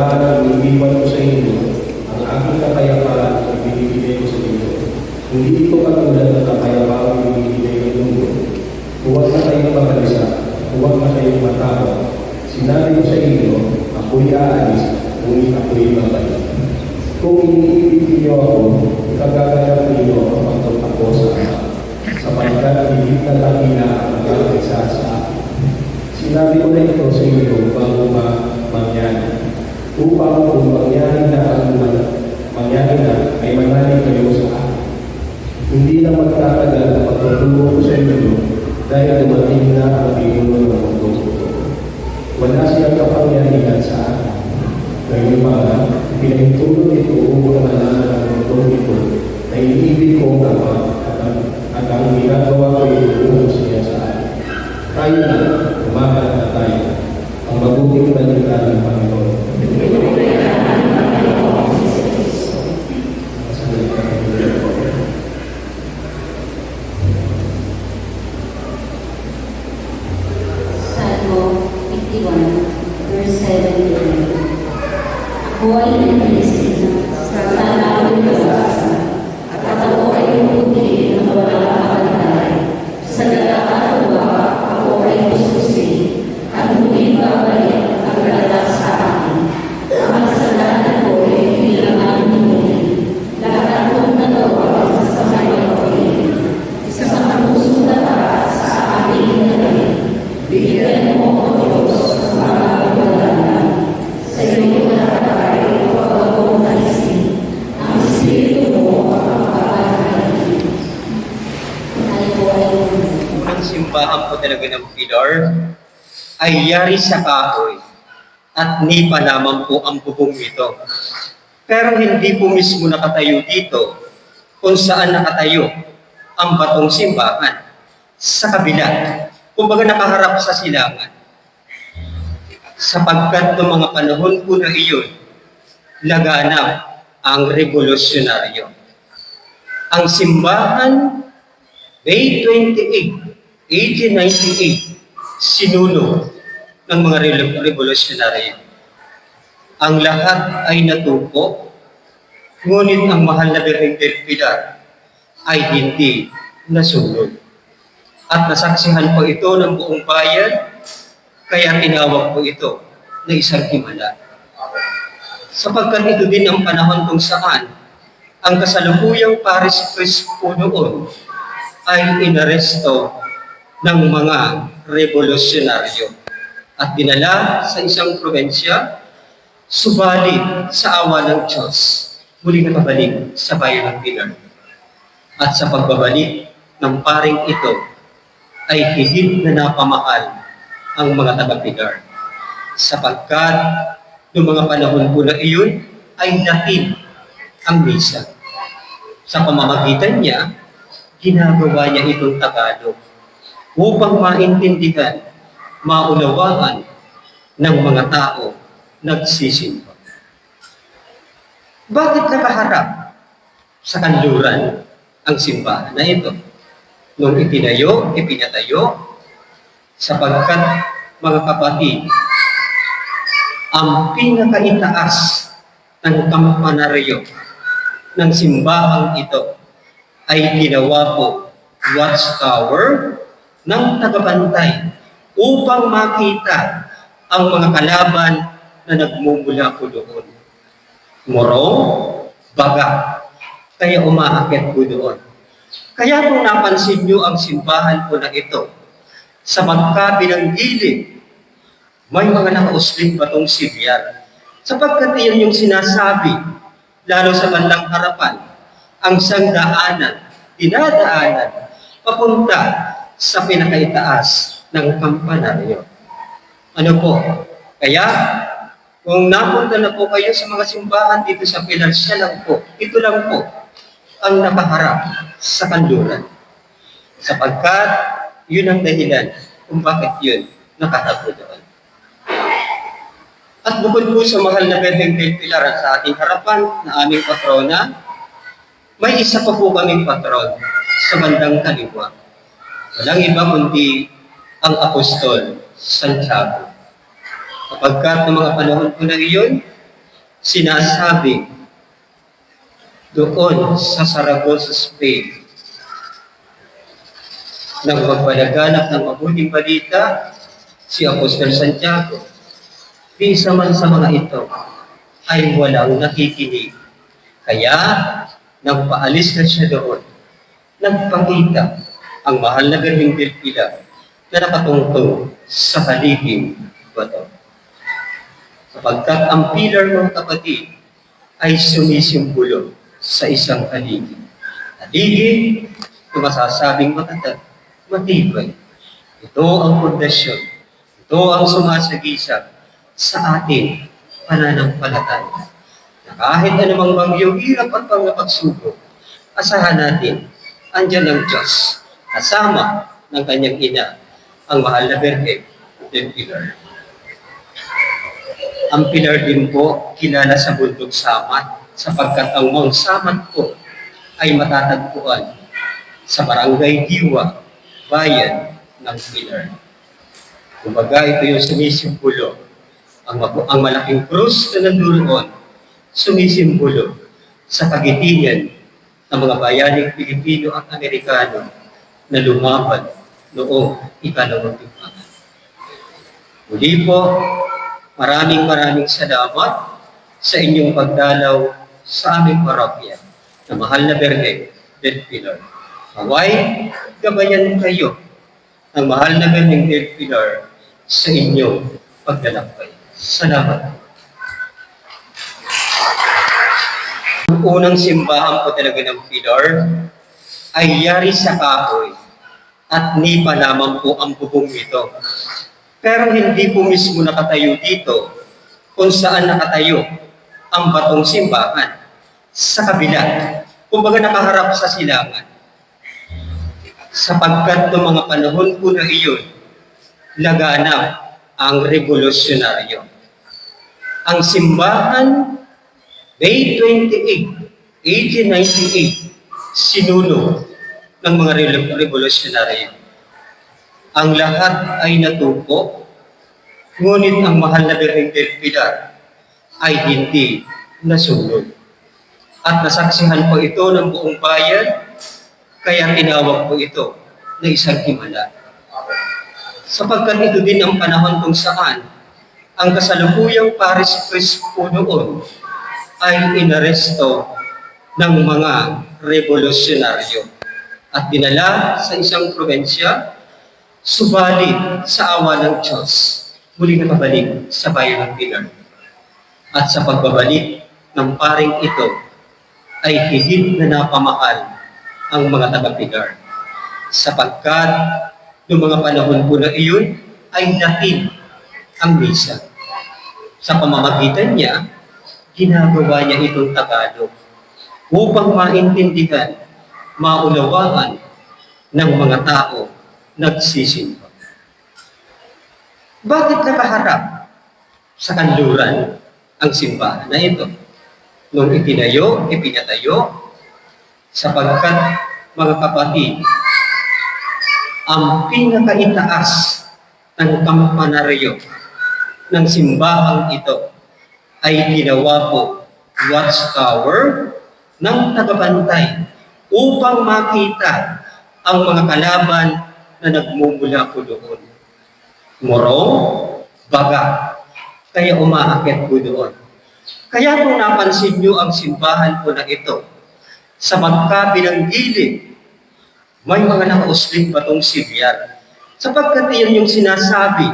Kaya iniiwan ko sa inyo ang aking kapayapaan na binibigay ko sa inyo. Hindi ito katulad ng kapayapaan na binibigay ng mundo. Huwag na kayong makalisa, huwag na kayong matawag. Sinabi ko sa inyo, ako'y aalis, ngunit ako'y babalik. Kung iniibig niyo ako, ikagagayak niyo ang pagpunta ko sa Ama, sapagkat higit na dakila ang nagkakisa sa akin. Sinabi ko na ito sa inyo bago mangyari, upang kung mangyari na ay manalig kayo sa akin. Hindi na magtatagal na pagtutulong ko sa inyo dahil dumating na ang pinuno ng mundo. Wala siyang kapangyarihan sa akin. Ngayon mga, pinahintulog ito upang malaman ng mundo ito na iniibig ko ang Ama at ang ginagawa ko ito siya sa akin. Tayo na, umakat na tayo, ang mabuting balita ng Panginoon. Salmo 51, verse 7 to 9. Ako ay nanisig sa talawin ng basa, at ako ay umuti ng walang kapantay. Sa dalaan lupa, ako ay gustusin, at hindi babalik ang dala sa akin. Ang kasalanan ko ay kailangan muli. Lahat akong nagawa sa samay ako isa sa kamusong dapat sa aking nagalit. Bigyan mo ako Diyos ng mga pagdalanan. Sa iyo nakatay huwag akong alisin. Ang Espiritu mo ang makakalahin. Ay po ay Ang simbahan po talaga ng Pilar ay yari sa kahoy at nipa lamang po ang bubong nito. Pero hindi po mismo nakatayo dito kung saan nakatayo ang batong simbahan. Sa kabila, kumbaga nakaharap sa silangan. Sapagkat noong mga panahon po na iyon, laganap ang revolusyonaryo. Ang simbahan, May 28, 1898, sinulo ng mga revolusyonaryo. Ang lahat ay natupo, ngunit ang mahal na Birheng del Pilar ay hindi nasunod. At nasaksihan po ito ng buong bayan, kaya tinawag po ito na isang himala. Sapagkat ito din ang panahon kung saan ang kasalukuyang Paris Priest po noon ay inaresto ng mga revolusyonaryo at dinala sa isang probensya, subalit sa awa ng Diyos, muli nakabalik sa bayan ng Pilar. At sa pagbabalik ng paring ito, ay higit na napamahal ang mga taga-Pilar. Sapagkat noong mga panahon po na iyon, ay natin ang misa. Sa pamamagitan niya, ginagawa niya itong Tagalog upang maintindihan, maunawaan ng mga tao nagsisimba. Bakit nakaharap sa kanluran ang simbahan na ito? Nung ipinatayo, sapagkat mga kapatid, ang pinakaitaas ng kampanaryo ng simbahang ito ay ginawa po watchtower ng tagabantay upang makita ang mga kalaban na nagmumula po doon. Morong, baga, kaya umaakit po doon. Kaya kung napansin nyo ang simbahan po na ito, sa magkabilang gilid, may mga nakausling batong silyar. Sapagkat iyan yung sinasabi, lalo sa bandang harapan, ang sangdaanan, dinadaanan, papunta sa pinakaitaas ng kampanaryo. Ano po? Kaya, kung napunta na po kayo sa mga simbahan dito sa Pilar, siya lang po, ito lang po, ang nakaharap sa kanluran. Sapagkat, yun ang dahilan kung bakit yun nakatapo doon. At bukod po sa mahal na Birheng del Pilar sa ating harapan na aming patrona, may isa pa po kaming patron sa bandang kaliwa. Walang iba kundi ang Apostol Santiago. Kapagkat ng mga panahon po na iyon, sinasabi doon sa Saragossa, Spain, nang magpalaganap ng mabuting balita si Apostol Santiago, di isa man sa mga ito ay walang nakikinig. Kaya, nang paalis na siya doon, nagpakita ang mahal na Birheng del Pilar na nakatungtong sa haliging bato. Sapagkat ang pilar, mga kapatid, ay sumisimbolo sa isang haliging. Haliging na masasabing matatag, matibay. Ito ang pundasyon. Ito ang sumasagisag sa ating pananampalataya. Na kahit anumang bagyo, hirap at pagsubok, asahan natin, andyan ang Diyos, kasama ng kanyang ina, ang mahal na Birheng del Pilar. Ang pilar din po, kilala sa bundok Samat, sapagkat ang Mount Samat po ay matatagpuan sa Barangay Diwa, bayan ng Pilar. Kumbaga, ito yung sumisimbolo. Ang malaking krus na nandoon, sumisimbolo sa kagitingan ng mga bayaning Pilipino at Amerikano na lumaban noong ikalawang digmaan. Muli po, maraming salamat sa inyong pagdalaw sa aming parokya na mahal na Birheng del Pilar. Naway, gabayan kayo ng mahal na Birheng del Pilar sa inyong paglalakbay. Salamat. Ang unang simbahan po talaga ng Pilar ay yari sa kahoy at nipa lamang po ang bubong nito. Pero hindi po mismo nakatayo dito kung saan nakatayo ang batong simbahan sa kabila. Kumbaga nakaharap sa silangan. Sapagkat noong mga panahon po na iyon, laganap ang revolusyonaryo. Ang simbahan, May 28, 1898, sinuno ng mga revolusyonaryo. Ang lahat ay natupo, ngunit ang mahal na Birheng del Pilar ay hindi nasunod. At nasaksihan po ito ng buong bayan, kaya tinawag po ito na isang himala. Sapagkat ito din ang panahon kung saan ang kasalukuyang Paris Priest po noon ay inaresto ng mga revolusyonaryo at dinala sa isang probensya, subalit sa awa ng Diyos, muli nakabalik sa bayan ng Pilar. At sa pagbabalik ng paring ito, ay higit na napamahal ang mga taga-Pilar. Sapagkat noong mga panahon po na iyon, ay Latin ang misa. Sa pamamagitan niya, ginagawa niya itong Tagalog upang maintindihan, maunawaan ng mga tao nagsisimba. Bakit nakaharap sa kanluran ang simbahan na ito? Nung ipinatayo, sapagkat mga kapatid, ang pinakaitaas ng kampanaryo ng simbahang ito ay ginawa po watchtower ng tagabantay upang makita ang mga kalaban na nagmumula po doon. Morong, baga, kaya umaakyat po doon. Kaya kung napansin nyo ang simbahan po na ito, sa magkabilang gilid, may mga nakausling batong silyar. Sapagkat iyan yung sinasabi,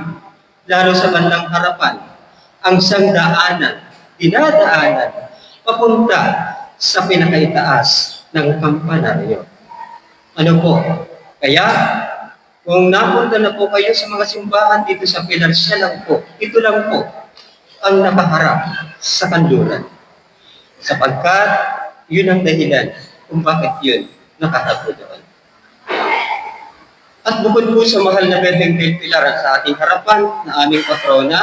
lalo sa bandang harapan, ang sangdaanan, dinadaanan, papunta sa pinakaitaas ng kampanaryo. Ano po? Kaya, kung napunta na po kayo sa mga simbahan dito sa Pilar, siya lang po, ito lang po, ang nakaharap sa kanluran. Sapagkat, yun ang dahilan kung bakit yun nakaharap po doon. At bukod po sa mahal na Birheng del Pilar at sa ating harapan na aming patrona,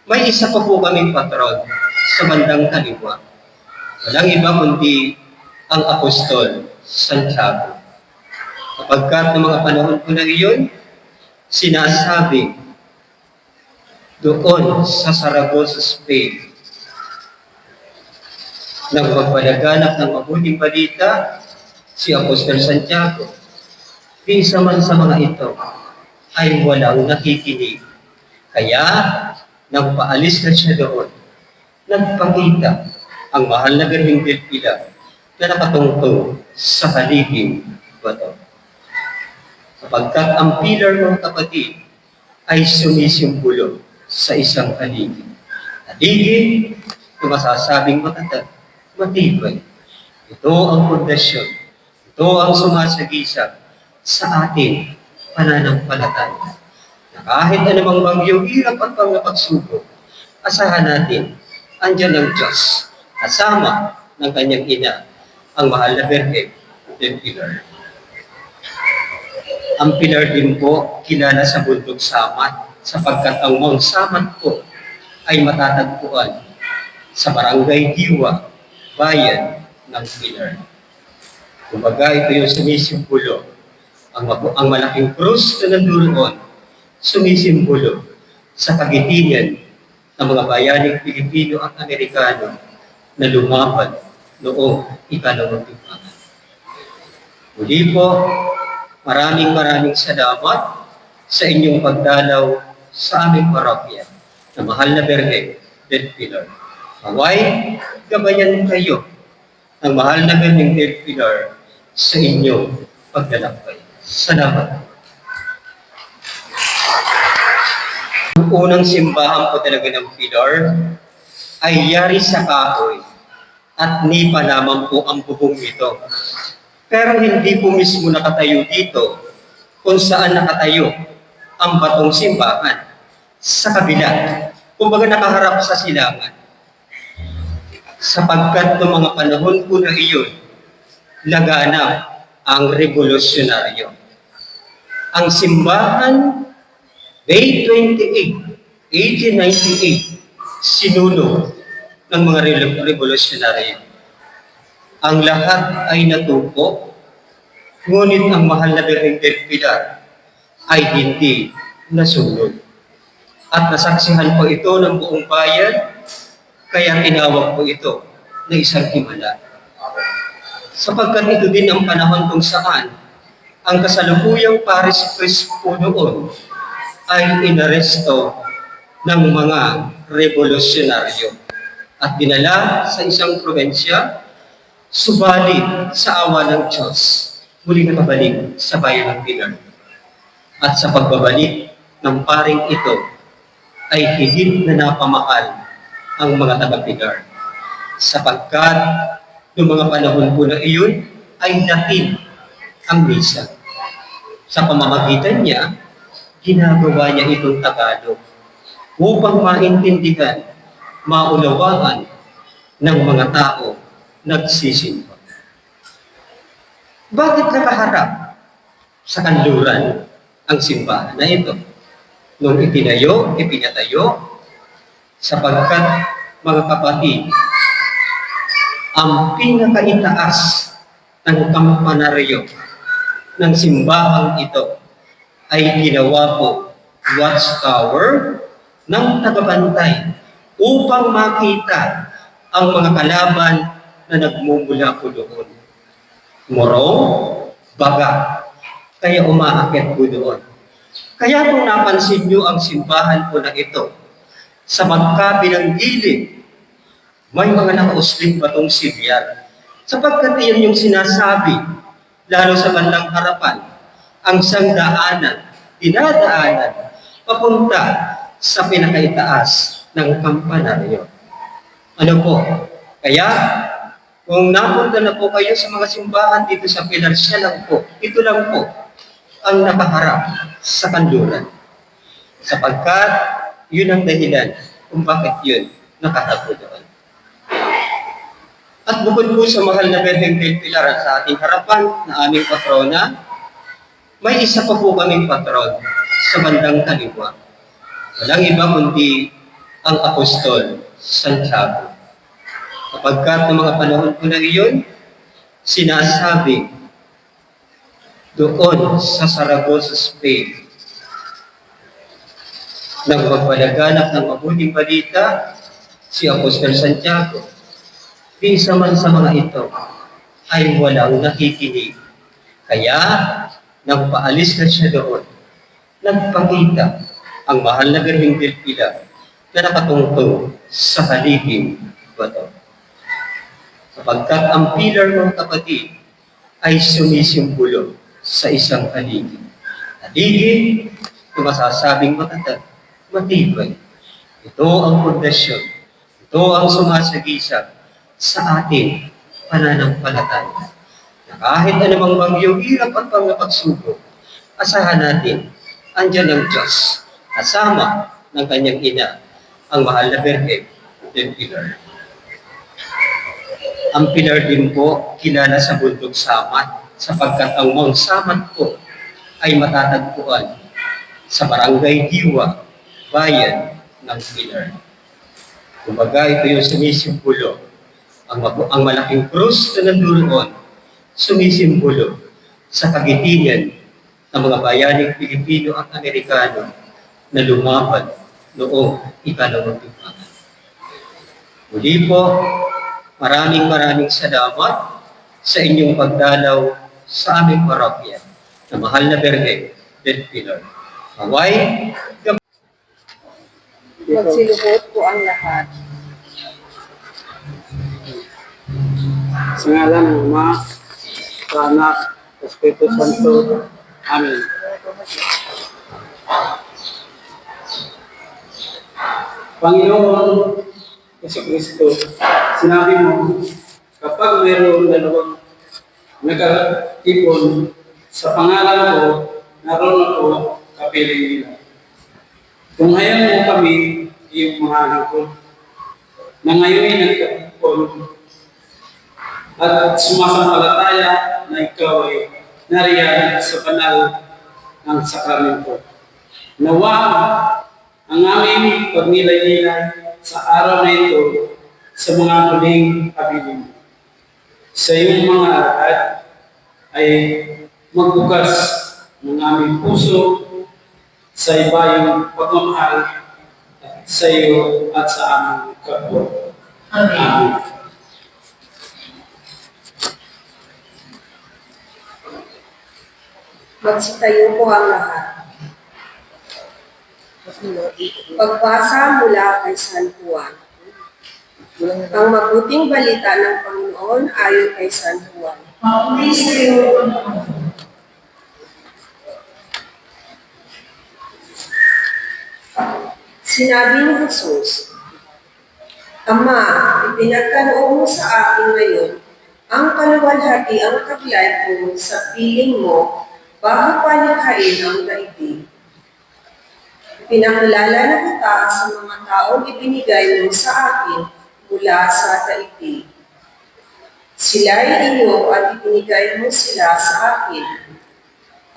may isa pa po kaming patron sa bandang kaliwa. Walang iba kundi ang Apostol Santiago. Kapagkat ng mga panahon po na iyon, sinasabi doon sa Saragossa, Spain, Nang magpalaganap ng mabuting balita, si Apostol Santiago, di isa man sa mga ito ay walang nakikinig. Kaya, nang paalis na siya doon, nagpakita ang mahal na Birheng del Pilar na nakatungtong sa haliging bato. Sapagkat ang pilar ng kapatid ay sumisimbolo sa isang haliging. Haliging na masasabing matatag, matibay. Ito ang pundasyon. Ito ang sumasagisag sa ating pananampalataya. Na kahit anumang bagyo, hirap at pagsubok, asahan natin, andyan ang Diyos, kasama ng kanyang ina, ang mahal na Birheng del Pilar. Ang Pilar din po kilala sa bundok Samat, sapagkat ang Mount Samat po ay matatagpuan sa Barangay Diwa, bayan ng Pilar. Kumbaga, ito yung sumisimbolo. Ang malaking krus na nandoon, sumisimbolo sa kagitingan ng mga bayaning Pilipino at Amerikano na lumaban noong ikalawang digmaan. Muli po, maraming salamat sa inyong pagdalaw sa aming parokya na mahal na Birheng del Pilar. Naway, gabayan kayo ng mahal na Birheng del Pilar sa inyong paglalakbay. Salamat. Ang unang simbahan po talaga ng Pilar ay yari sa kahoy at nipa lamang po ang bubong nito. Pero hindi po mismo nakatayo dito kung saan nakatayo ang batong simbahan. Sa kabila, kumbaga nakaharap sa silangan. Sapagkat noong mga panahon po na iyon, laganap ang revolusyonaryo. Ang simbahan, May 28, 1898, sinuno ng mga revolusyonaryo. Ang lahat ay natupo, ngunit ang mahal na Birheng del Pilar ay hindi nasunod. At nasaksihan po ito ng buong bayan, kaya tinawag po ito na isang himala. Sapagkat ito din ang panahon kung saan ang kasalukuyang Paris Press po noon ay inaresto ng mga revolusyonaryo at dinala sa isang probensya, subalit sa awa ng Diyos, muli nakabalik sa bayan ng Pilar. At sa pagbabalik ng paring ito, ay higit na napamahal ang mga taga-Pilar. Sapagkat noong mga panahon po na iyon, ay natin ang misa. Sa pamamagitan niya, ginagawa niya itong Tagalog upang maintindihan, maunawaan ng mga tao nagsisimba. Bakit nakaharap sa kanluran ang simbahan na ito? Nung ipinatayo, sapagkat mga kapatid, ang pinakaitaas ng kampanaryo ng simbahang ito ay ginawa po watchtower ng tagabantay upang makita ang mga kalaban na nagmumula po doon. Morong, baga, kaya umaakyat po doon. Kaya kung napansin nyo ang simbahan po na ito, sa magkabilang gilid, may mga nakausling batong sibyar. Sapagkat iyan yung sinasabi, lalo sa bandang harapan, ang sangdaanan, dinadaanan, papunta sa pinakaitaas ng kampanaryo. Ano po? Kaya, kung napunta na po kayo sa mga simbahan dito sa Pilar, siya lang po, ito lang po, ang nakaharap sa kanluran. Sapagkat, yun ang dahilan kung bakit yun nakatapo doon. At bukod po sa mahal na Birheng del Pilar sa ating harapan na aming patrona, may isa pa po kaming patron sa bandang kaliwa. Walang iba kundi ang Apostol Santiago. Kapagkat ng mga panahon po na iyon, sinasabi doon sa Saragossa, Spain, nang magpalaganap ng mabuting balita si Apostol Santiago. Di isa man sa mga ito ay walang nakikinig. Kaya, nang paalis na siya doon, nagpakita ang mahal na Birheng del Pilar na nakatungtong sa halihing bato. Sapagkat ang pilar, mga kapatid, ay sumisimbolo sa isang haligi. Haligi, kung masasabing matatag, matibay. Ito ang pundasyon. Ito ang sumasagisag sa ating pananampalataya. Na kahit anumang bagyo, hirap at pagsubok, asahan natin, andyan ang Diyos, kasama ng kanyang ina, ang mahal na Birheng del Pilar. Ang pilar din po kilala sa bundok Samat sapagkat ang Mount Samat po ay matatagpuan sa Barangay Diwa, bayan ng Pilar. Kumbaga ito yung sumisimbolo. Ang malaking krus na nandoon, sumisimbolo sa kagitingan ng mga bayaning Pilipino at Amerikano na lumaban noong ikalawang digmaan. Muli po, maraming salamat sa inyong pagdalaw sa aming parokya na mahal na Birheng del Pilar. Maway, Magsilubot po ang lahat. Sa ngalan ng Ama, sa Anak, sa Espiritu Santo. Amen. Panginoon Jesucristo, sinabi mo, kapag mayroong dalawang nagkatipon sa pangalan ko, naroon ako kapiling nila. Kung hayaan mo kami, iyong mga lingkod, na ngayon ay nagkatipon at sumasampalataya na ikaw ay nariyan sa banal ng sakramento. Nawa ang aming pagnilay-nilay sa araw na ito sa mga muling kabiling. Sa iyong mga alagad ay magbukas ng aming puso sa ibayong pagmamahal sa iyo at sa aming kapwa. Amen. Magsitayo po ang lahat. Pagbasa mula kay San Juan. Ang mabuting balita ng Panginoon ayon kay San Juan. Sinabi ni Jesus, Ama, ipinagkaloob mo sa akin ngayon ang kaluwalhati ang taglay ko sa piling mo bago pa likhain ang daigdig. Pinakilala na kita sa mga taong ibinigay mo sa akin mula sa daigdig. Sila ay iyo at ibinigay mo sila sa akin,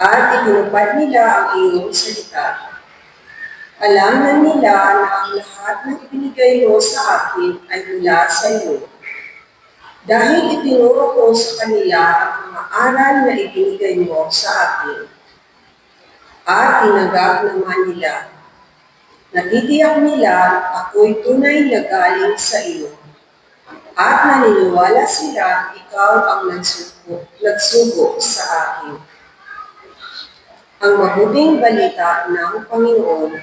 at itinupad nila ang iyong salita. Alam na nila na ang lahat ng ibinigay mo sa akin ay mula sa iyo. Dahil itinuro ko sa kanila ang mga aral na ibinigay mo sa akin. At tinanggap naman nila. Natitiyak nila ako'y tunay na galing sa iyo. At naniniwala sila ikaw ang nagsugo sa akin. Ang mabuting balita ng Panginoon.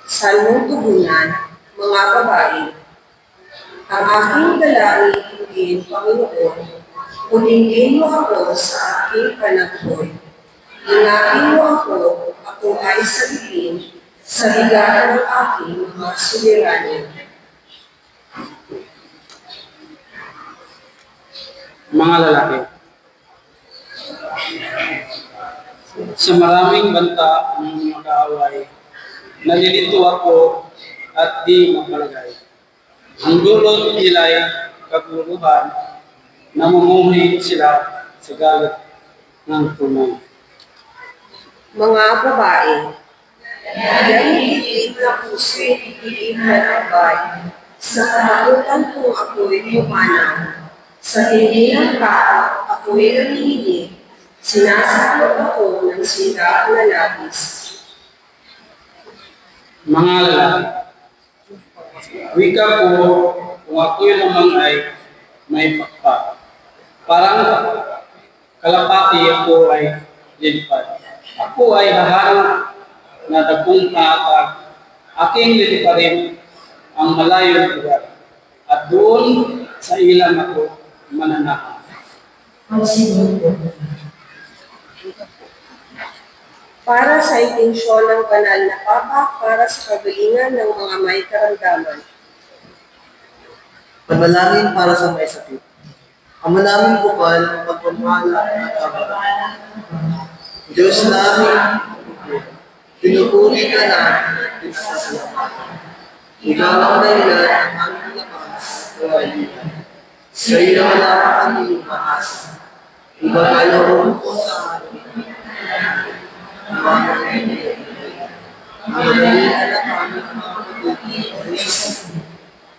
Salmong tugunan, mga babae. Ang aking dalangin hingin, Panginoon, ulingin mo ako sa aking panagpoy. Ingapin mo ako ay sabihin sa higaan ng aking mga suliranin. Mga lalaki, sa maraming banta ng mga kaaway, nalilito ako at di mapalagay. Ang dulot nila ay kaguluhan, namumuhay sila sa galit ng tunay. Mga babae, dahil itig na puso, itig na nabay, sa kamagutan kong ako'y pumanaw, sa hindi ng tao ako'y nangihinig, sinasakot ako ng sira na labis. Mga lalaki, Wika ko, kung ako naman ay may pakpak. Parang kalapati ako ay lilipad. Ako ay hahanap na dagong panatag. Aking liliparin ang malayong lugar. At doon sa ilang ako mananahan. Para sa intensyon ng banal na Papa, para sa kagalingan ng mga may karamdaman. Panalangin para sa may sakit. Ama namin bukal ang pagpapala at kabala. Diyos namin, pinupuri ka namin at pinasasalamat. Ikaw ang dahilan ng aming lakas o alitan. Sa iyo na kami umaasa. Ibagalaw ko sa amin. Ang madalian na kami ang mga patuloy.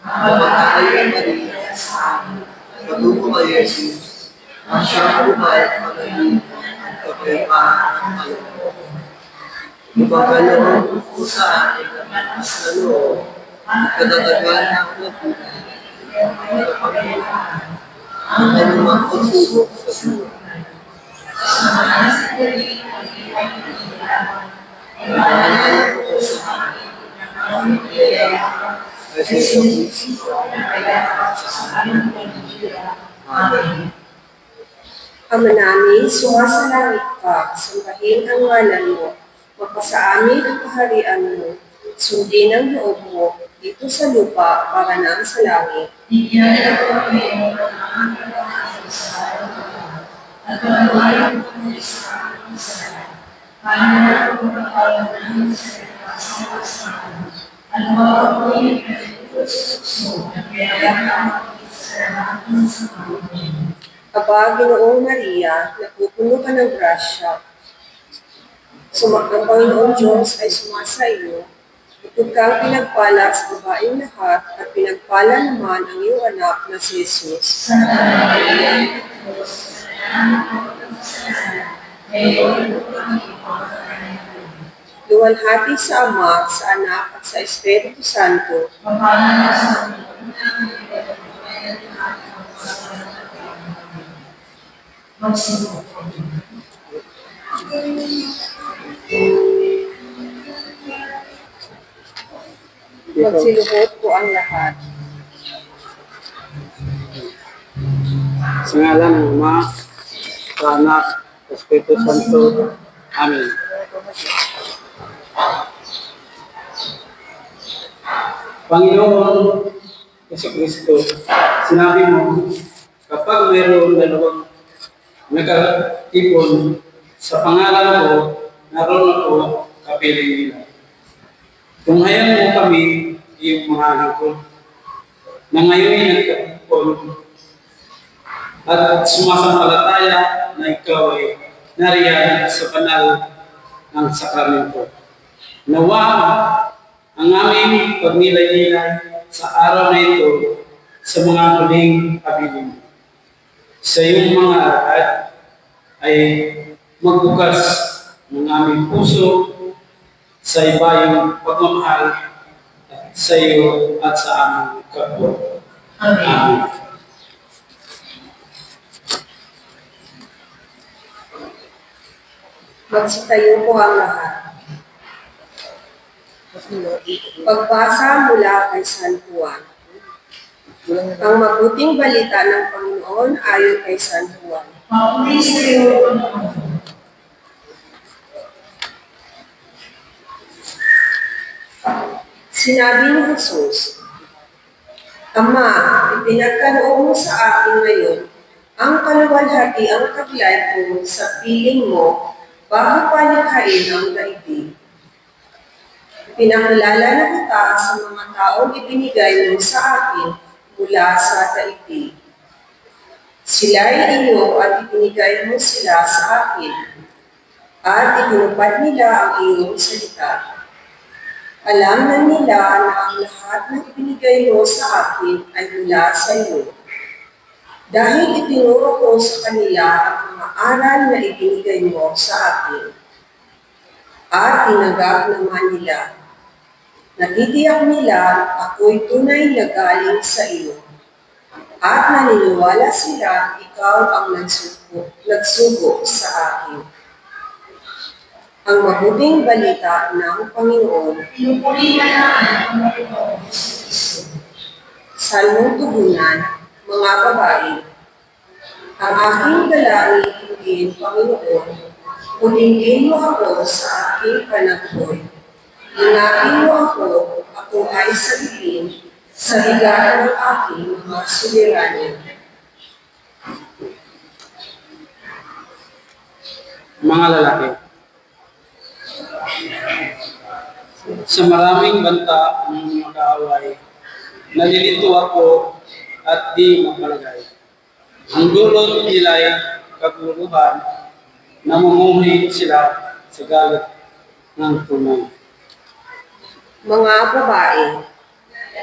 Mapagkakayo Maria sa amin. Patuto kay Jesus. Ang siyang buhay at magaling at kapayapaan ng kaloob. Ibagalaw ko sa amin ang mas na loob. Katatagan ng labutan. Ang anumang pagsubok sa buhay. Ang ko sa amin. Kasi sa puso. Amen. Ama namin, sumasalangit ka, sambahin ang ngalan mo, mapasa amin ang kaharian mo, sundin ang loob mo, dito sa lupa para nang sa langit. Aba, Ginoong Maria, napupuno ka ng grasya. Ang Panginoong Diyos ay sumasa iyo. Ito kang pinagpala sa babaeng lahat at pinagpala naman ang iyong anak na si Jesus. Luwalhati sa Ama, sa Anak at sa Espiritu Santo. Magsiluhod po ang lahat. Sa ngalan ng Ama, sa Anak, sa Espiritu Santo. Amen. Panginoon Yesu Kristo, sinabi mo, kapag mayroong dalawang nagkatipon sa pangalan ko, naroon ako kapiling nila. Tunghayan mo kami, iyong mga lingkod, na ngayon ay nagkatipon at sumasampalataya na ikaw ay nariyan sa banal ng sakramento. Nawa ang aming pagnilay-nilay sa araw na ito sa mga huling kabiling. Sa iyong mga alad ay magbukas ng aming puso sa ibayong pagmamahal sa iyo at sa aming kapwa. Amen. Magsitayo po ang lahat. Pagbasa mula kay San Juan. Ang mabuting balita ng Panginoon ayon kay San Juan. Sinabi ni Jesus, Ama, ipinagkaloob mo sa akin ngayon ang kaluwalhati ang taglay ko sa piling mo bago palikhain ang daigdig. Pinakilala na kita sa mga taong ibinigay mo sa akin mula sa daigdig. Sila'y iyo at ibinigay mo sila sa akin, at itinupad nila ang iyong salita. Alam na nila na ang lahat ng ibinigay mo sa akin ay mula sa iyo. Dahil itinuro ko sa kanila ang mga aral na ibinigay mo sa akin, at tinanggap naman nila. Natitiyak nila ako'y tunay na galing sa iyo. At naniniwala sila ikaw ang nagsugo sa akin. Ang mabuting balita ng Panginoon. Salmong tugunan, mga babae. Ang aking dalangin hingin, Panginoon, ulingin mo ako sa aking panaghoy. Ingapin mo ako ay sabihin sa higaan ng aking mga suliranin. Mga lalaki, sa maraming banta ng mga kaaway, nalilito ako at di mapalagay. Ang dulot nila ay kaguluhan, namumuhay sila sa galit ng tunay. Mga babae,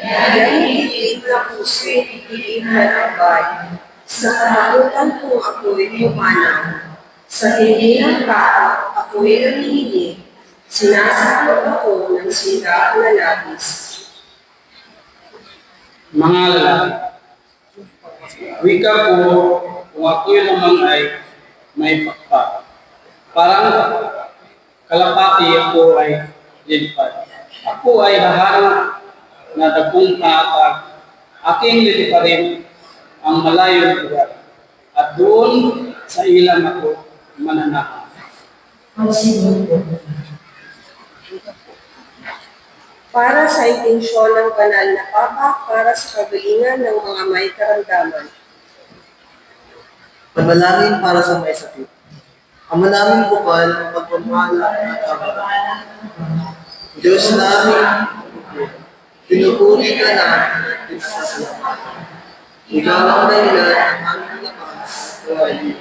dahil itig na puso, itig na labay, sa kamakutan kong ako'y pumanaw, sa hindi ng tao ako'y nanginig, sinasakot ako ng sira na labis. Mga lalaki, wika ko kung ako'y lamang ay may pakpak. Parang kalapati ako ay lilipad. Ako ay hahanap na dagong panatag. Aking liliparin ang malayong lugar. At doon sa ilang ako mananahan. Para sa intensyon ng banal na Papa, para sa kagalingan ng mga may karamdaman. Panalangin para sa may sakit. Ama naming bukal ang pagpamahala at kabara. Diyos namin, pinupuri ka namin at pinasasalamat. Ikaw ang dahilan ng aming lakas at kawalan.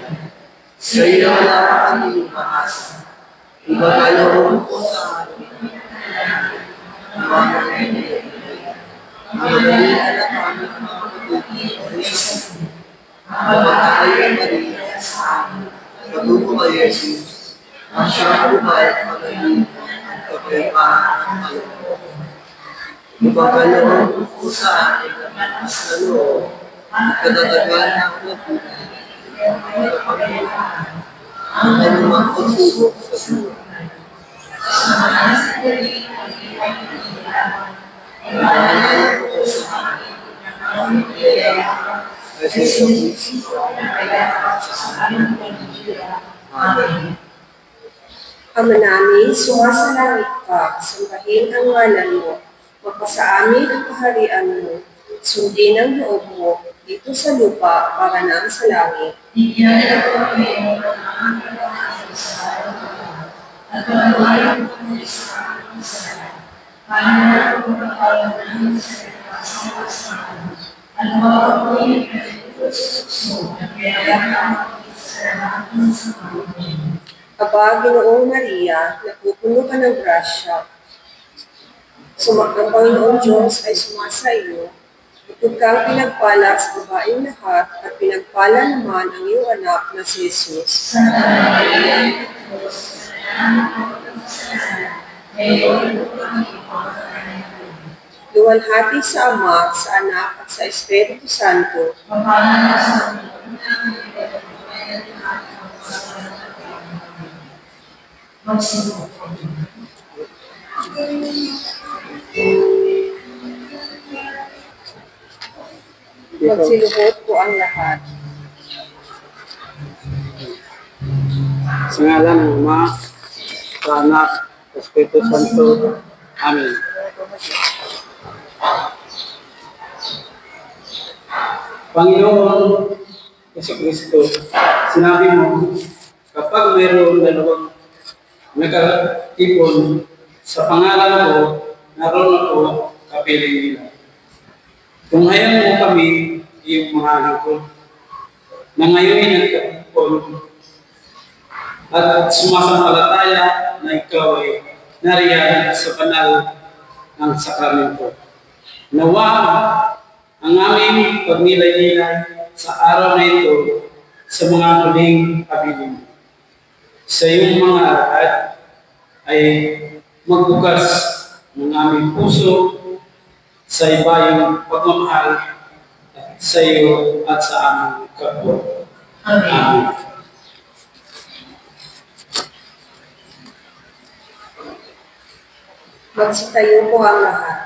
Sa iyo na kami umahasa. Ipagkaloob ko sa amin. Ang madalian na kami mga patuloy o Jesus. Mapagkakayan Maria sa amin. Patuto kay Jesus. Ang siyang buhay at magaling at kapayapaan ng kaloob. Ipagkaloob ko sa amin ang mas na loob at katatagan ng labunan. Ang anumang pagsubok sa buhay. Ama namin, sumasalangit ka, sambahin ang ngalan mo, mapasa amin ang kaharian mo, sundin ang loob mo, dito sa lupa para nang sa langit. Aba, Ginoong Maria, napupuno ka ng grasya. Ang Panginoong Diyos ay sumasa iyo. Ito kang pinagpala sa babaeng lahat at pinagpala naman ang iyong anak na si Jesus. Luwalhati sa Ama, sa Anak at sa Espiritu Santo. Magsiluhod po ang lahat. Sa ngalan ng Ama, sa Anak, sa Espiritu Santo. Amen. Panginoon Jesucristo, sinabi mo, kapag mayroong dalawang nagkatipon sa pangalan ko, naroon ako kapiling nila. Tunghayan mo kami, iyong mga lingkod, na ngayon nagkatipon at sumasampalataya na ikaw ay nariyan sa banal ng sakramento. Nawa ang aming pagnilay-nilay sa araw na ito sa mga huling kabiling. Sa iyong mga alahad ay magbukas ng aming puso sa ibayong pagmamahal sa iyo at sa aming kapwa. Amen. Magsitayo po ang lahat.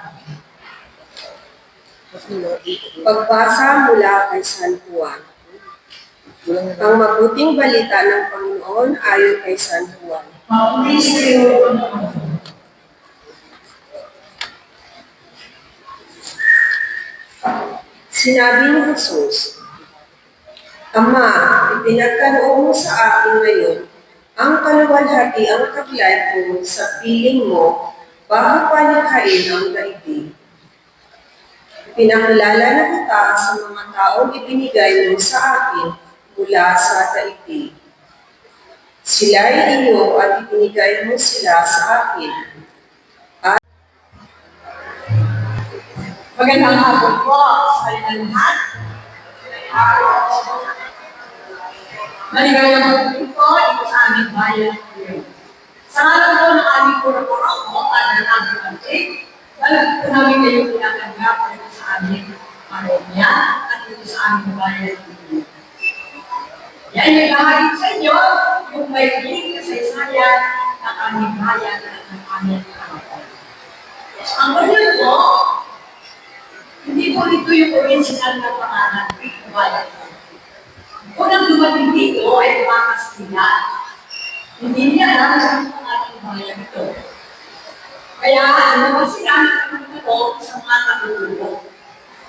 Pagbasa mula kay San Juan. Ang mabuting balita ng Panginoon ayon kay San Juan. Sinabi ni Jesus, Ama, ipinagkaloob mo sa akin ngayon ang kaluwalhati ang kaglay ko sa piling mo bago pa likhain ang daigdig. Pinakilala na kita sa mga taong ibinigay mo sa akin mula sa daigdig. Sila'y iyo at ibinigay mo sila sa akin. Magandang hapon po sa inyong lahat. Maligayang hapon po dito sa aming bayan ngayon. Sa araw po ng aming puro-puro po at ng aming pagkik, talagang po namin kayo pinatanggap dito sa aming parokya at dito sa aming bayan ngayon. Yan yung lahagin sa inyo, yung may kasaysayan ng aming bayan at ng aming parokya. Ang ganyan po, hindi po ito yung original na pangalan, Greek bayan. Unang dumating dito ay mga Kastila. Hindi niya alam sa pangalan ng bayan ito. Kaya naman sila ng ito sa mga katutubo.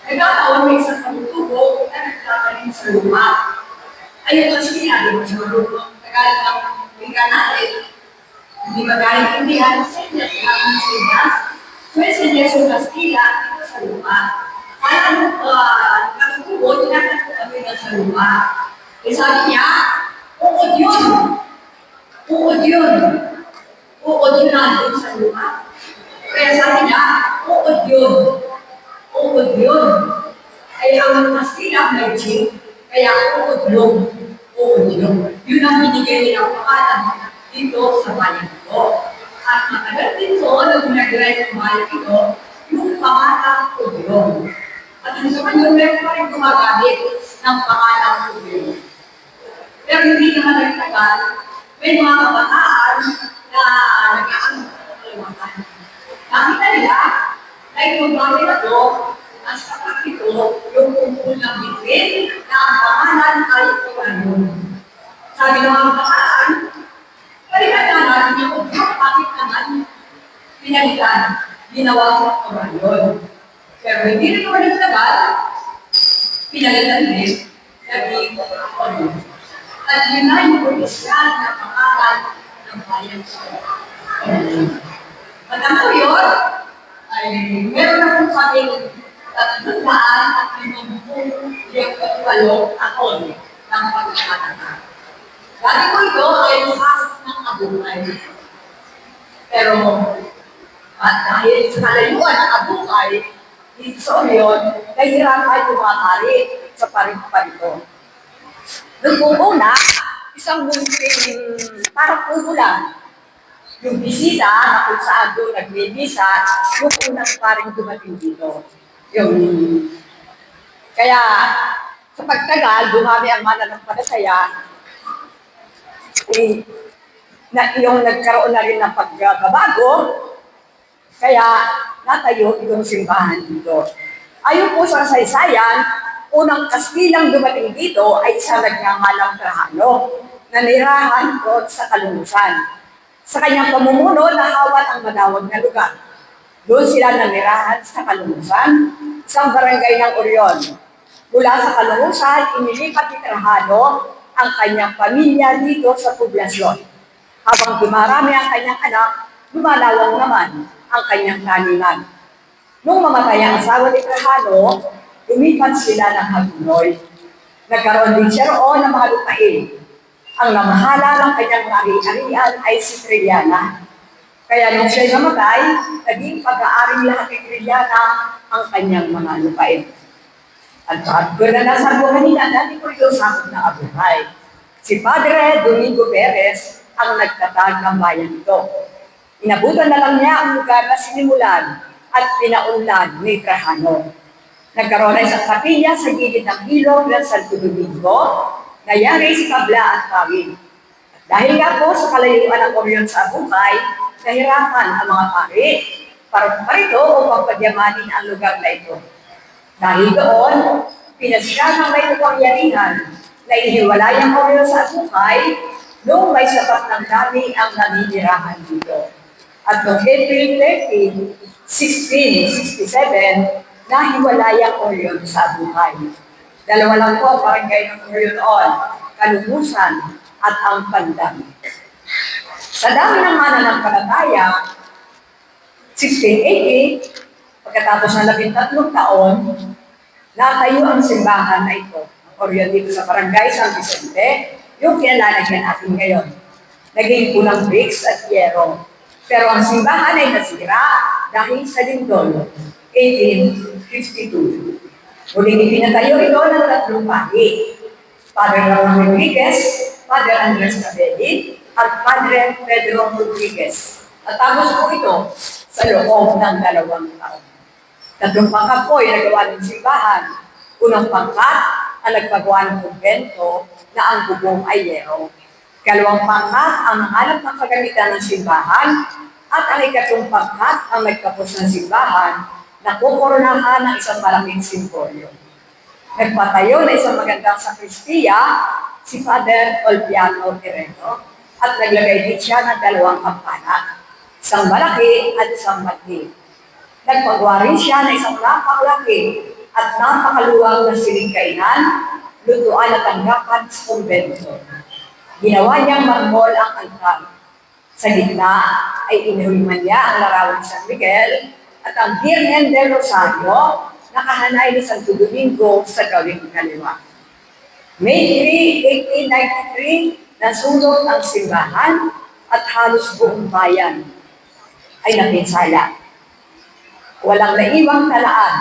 Nagkataon may isang katutubo na nagtatanim sa luma. Ayun kasi sinabi mo sa luma. Tagalog ng wika natin. Hindi magaling-indihan sa inyo sa aming sinas. So, yung sinas yung Kastila ito sa luma. Kaya katutubo, tinatanong kami na sa luma. Eh sabi niya, uod yun. Uod yun. Uod yun nandun sa luma. Kaya sabi niya, uod yun. Uod yun. Ay ang Kastila may chip, kaya uod yun. Uod yun. Yun ang binigay nilang pangalan dito sa bayan ito. At matagal dito, nung nag-write ng bayan ito, yung pangalan uod yun. At hindi naman yung meron pa rin gumagamit ng pangalang uod yun. Pero hindi naman nagtagal, may mga kabataan na nag-aano ng kalimutan. Nakita nila na yung bagay na ito, nasa kapito, yung kumpul ng bitwin na ang pangalan ay Orayon. Sabi ng mga kabataan, balikan na natin yung bakit naman pinalitan, ginawa ng Orayon. Pero hindi rin naman nagtagal, pinalitan din, naging Orayon. At yun na yung opisyal na pangalan ng bayan sa At ang yun, ay meron na kong kaming 358 taon ng pagkakataon. Dati ko ito ay masakit ng abukay. Pero dahil sa kalayuan ng abukay, dito sa Orion, nahihirapan yung mga tari sa paring-par ito. Noong una, isang munting parang puno lang. Yung bisita na kung saan doon nagbibisa, yung unang parang dumating dito. Kaya sa pagtagal, dumami ang mananampalataya, yung nagkaroon na rin ng pagbabago, kaya natayo itong simbahan dito. Ayon po sa kasaysayan, unang Kastilang dumating dito ay isang nagngangalang Trajano na nirahan doon sa Kalumusan. Sa kanyang pamumuno, nahawat ang madawag na lugar. Doon sila nanirahan sa Kalumusan, isang barangay ng Orion. Mula sa Kalumusan, inilipat ni Trajano ang kanyang pamilya dito sa poblasyon. Habang dumarami ang kanyang anak, lumalawang naman ang kanyang taningan. Nung mamatay ang asawa ni Trajano, lumipat sila ng Hagunoy. Nagkaroon din siya roon ng mga lupain. Ang namahala ng kanyang ari-arian ay si Triana. Kaya nung siya'y namatay, naging pag-aaring lahat ni Triana ang kanyang mga lupain. At doon na nasa buhay nila, dati ko ito sakot na abuhay. Si Padre Domingo Perez ang nagtatag ng bayan ito. Inabutan na lang niya ang lugar na sinimulan at pinaunlad ni Trajano. Nagkaroon na isang kapilya sa gilid ng ilog ng Santo Domingo na yari sa tabla at kawin. Dahil nga po sa kalayuan ng Orion sa buhay, nahirapan ang mga pari para parito upang pagyamanin ang lugar na ito. Dahil doon, pinasya ng may kapangyarihan na ihiwalay ang Orion sa buhay noong may sapat ng dami ang naninirahan dito. At noong April 13, 1667, nahiwalay ang Orion sa buhay. Dalawa lang po ang barangay ng Orion on, Kalumusan at ang Pandang. Sa dami ng mananampalataya, 1680, pagkatapos ng 13 taon, natayo ang simbahan na ito. Orion dito sa barangay San Vicente, yung kinalalagyan natin ngayon. Naging pulang bricks at yero. Pero ang simbahan ay nasira dahil sa lindol, 1852. Muling ipinatayo ito ng 3 pari, Father Ramon Rodriguez, Father Andres Cabelli, at Padre Pedro Rodriguez. At tapos po ito sa loob ng 2 taon. 3 pangkat po ay nagawa ng simbahan. Unang pangkat ang nagpagawa ng kumbento na ang bubong ay yero. 2 pangkat ang nangalap ng kagamitan ng simbahan at ang 3 pangkat ang nagtapos ng simbahan na kukoronahan ng isang malaking simbolyo. Nagpatayo na isang magandang sakristiya si Father Olpiano Terreno at naglagay din siya ng 2 kampana, isang malaki at isang maliit. Nagpagawa rin siya ng isang napakalaki at napakaluwang na silingkainan, lutuan at tanggapan sa kumbento. Ginawa niyang marmol ang altar. Sa gitna ay inihulman niya ang larawan ni San Miguel at ang Virgen del Rosario nakahanay ni Santo Domingo sa gawing kaliwa. May 3, 1893, nasulot ang simbahan at halos buong bayan ay napinsala. Walang naiwang talaan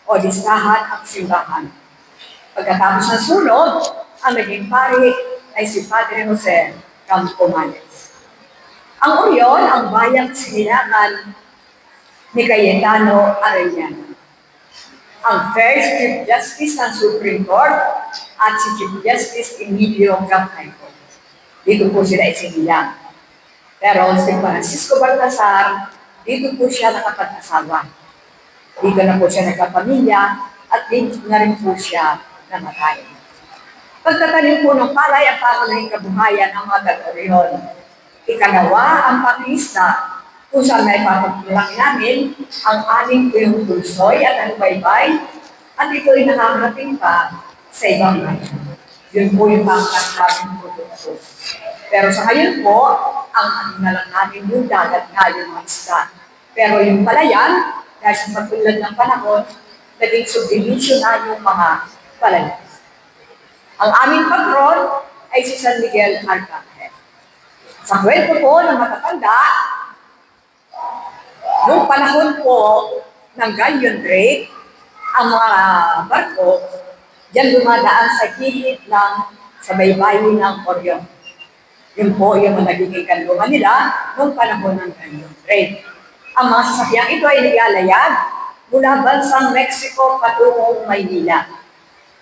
o listahan ang simbahan. Pagkatapos ng sunod, ang naging pari ay si Padre Jose Campomanes. Ang Orion, ang bayang sinilangan ni Cayetano Arellano. Ang first Chief Justice ng Supreme Court at si Chief Justice Emilio Gampaico. Dito po sila isinilang. Pero si Francisco Baltasar, dito po siya nakapag-asawa. Dito na po siya nagkapamilya at dito na rin po siya namatay. Pagtatanim po ng palay ang pangunahing kabuhayan ng mga Orion. Ikalawa, ang pangista, kung saan may papagpulaki namin ang aming tuyong tulsoy at ang baybay, at ito'y nakakarating pa sa ibang bayan. Yun po yung pangkakabing produkto. Pero sa ngayon po, ang ano na lang natin yung dagat nga yung mga isda. Pero yung palayan, dahil sa pagtulad ng panahon, naging subdivision na yung mga palayan. Ang aming patron ay si San Miguel Arcangel. Sa kwento po ng matatanda, noong panahon po ng galleon trade, ang mga barko, diyan dumadaan sa gilid ng sa baybayin ng Orion. Yun po yung nagiging kanlungan nila noong panahon ng galleon trade. Ang mga sasakyang ito ay nilalayag mula bansang Mexico patungong Maynila.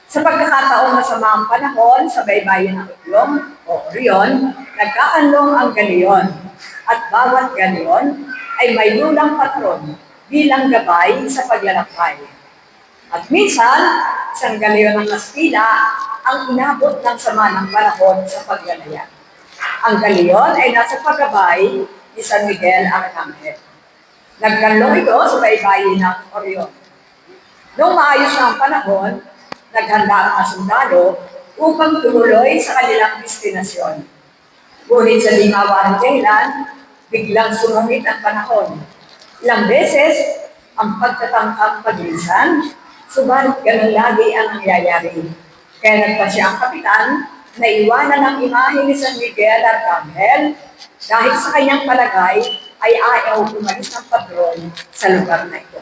Sa pagkakataong masama ang panahon sa baybayin ng Orion, nagkaanlong ang galeon at bawat galeon ay may lulang patron bilang gabay sa paglalakbay. At minsan, isang galeon ng Kastila ang inabot ng sama ng panahon sa paglalaya. Ang galeon ay nasa paggabay ni San Miguel Arcangel. Nagkanlong ito sa baybayin ng Orion. Noong maayos na ang panahon, naghanda ang mga sundalo upang tumuloy sa kanilang destinasyon. Ngunit sa lingawan ng dahilan, biglang sumungit ang panahon. Ilang beses, ang pagtatangkang paglisan, subalit ganun lagi ang nangyayari. Kaya nagpasya ang kapitan na iwanan ang imahe ni San Miguel Arcangel dahil sa kanyang palagay ay ayaw umalis ng patron sa lugar na ito.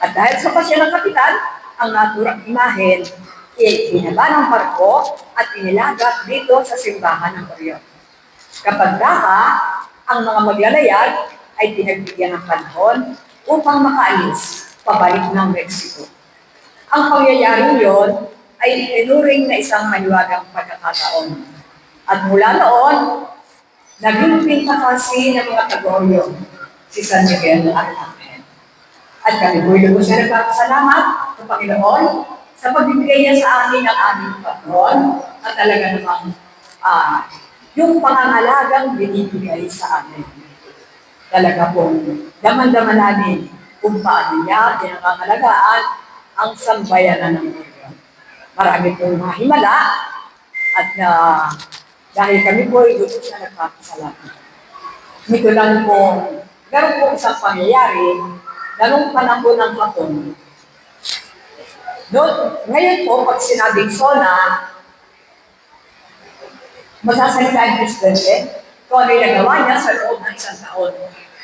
At dahil sa pasya ng kapitan, ang naturang imahen ay binaba ng barko at inilagat dito sa simbahan ng Orion. Kapag daka, ang mga maglalayag ay pinagbigyan ng panahon upang makaalis pabalik ng Mexico. Ang pangyayaring yon ay itinuring na isang mahiwagang pagkakataon. At mula noon, naging pintakasi ng mga Tagoryo si San Miguel Arcangel. At kami po'y lubos na nagpapasalamat sa Panginoon sa pagbibigay niya sa amin ang aming patron at talaga namang yung pangangalagang binibigay sa amin. Talaga pong daman-daman namin kung paano niya pinangangalagaan ang sambayanan ng Panginoon. Marami pong mga himala at dahil kami po ay lubos na nagpapasalamat. Ito lang po, meron po isang pangyayari na nung panahon ng hapon. Ngayon po, pag sinabing SONA, masasalita ang Presidente kung ano yung nagawa niya sa loob ng isang taon.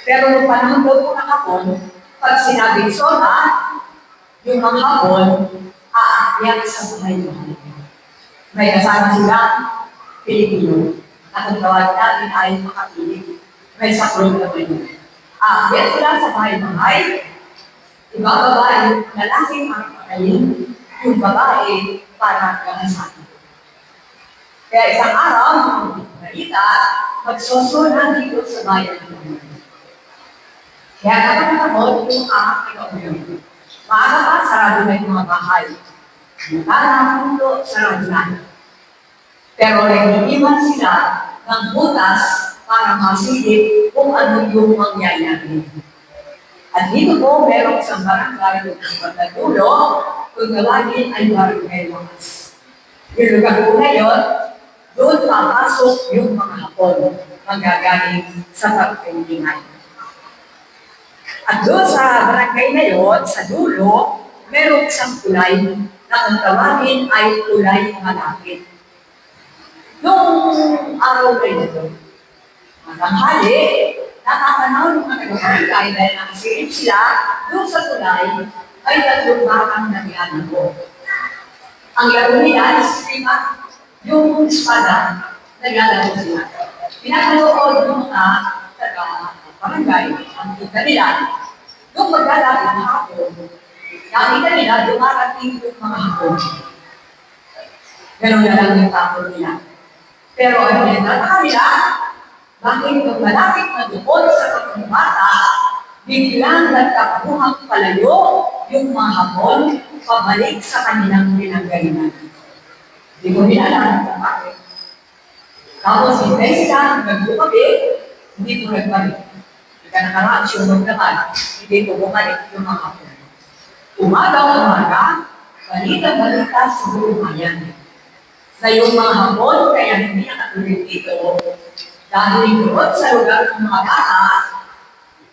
Pero nung panahon daw po ng hapon, pag sinabing SONA, yung mga hapon, aakyat sa bahay-bahay. May kasama sila, Pilipino. At ang tawag natin ay makapilig. May saklog na yun. Aakyat sila sa bahay-bahay, ibababa yung lalaking makapakayin, yung babae para kanasakin. Kaya isang araw, mga balita, magsosonan dito sa bayan ng kaya nakapagpapot yung pinag-uwi. Maaga pa, sarado na yung mga bahay. Nagkala pundo, sarado na. Pero nag-iiwan sila ng butas para masilip kung ano yung mangyayari. At dito po, merong isang barangay ng Pagkatulo, kung tawagin ay barangay Wakas. Yung lugar po ngayon, doon papasok yung mga hapon magagaling sa pagkaintingan. At doon sa barangay na yun, sa dulo, merong isang tulay na ang tawagin ay tulay malapit. Noong araw na yun, matanghali, nakakanaw ng mga barangay dahil nakasilip sila doon sa tulay ay tatlong bakang nagyanago. Ang laro nila, isipa, yung espada, nagyanago sila. Pinapanood ng mga barangay, ang kita nila, nung maglalaki ng hapon, nakita nila, dumarating yung mga hapon. Ganun na lang yung tapon nila. Pero ano yung tataka nila, bakit yung malapit na doon sa tatlong bata, biglang nagtapuhang palayo yung mga hapon pabalik sa kanilang pinanggalingan. Hindi ko nila alam sa bakit. Tapos hindi sila nagbukabi, hindi ko nagbalik. Ika nakaraan, siyunod naman, hindi ko bumalik yung mga hapon. Umaga, balita sa buong bayan. Na yung mga hapon, kaya hindi nakatuloy dito. Dahil doon sa lugar ng mga bata,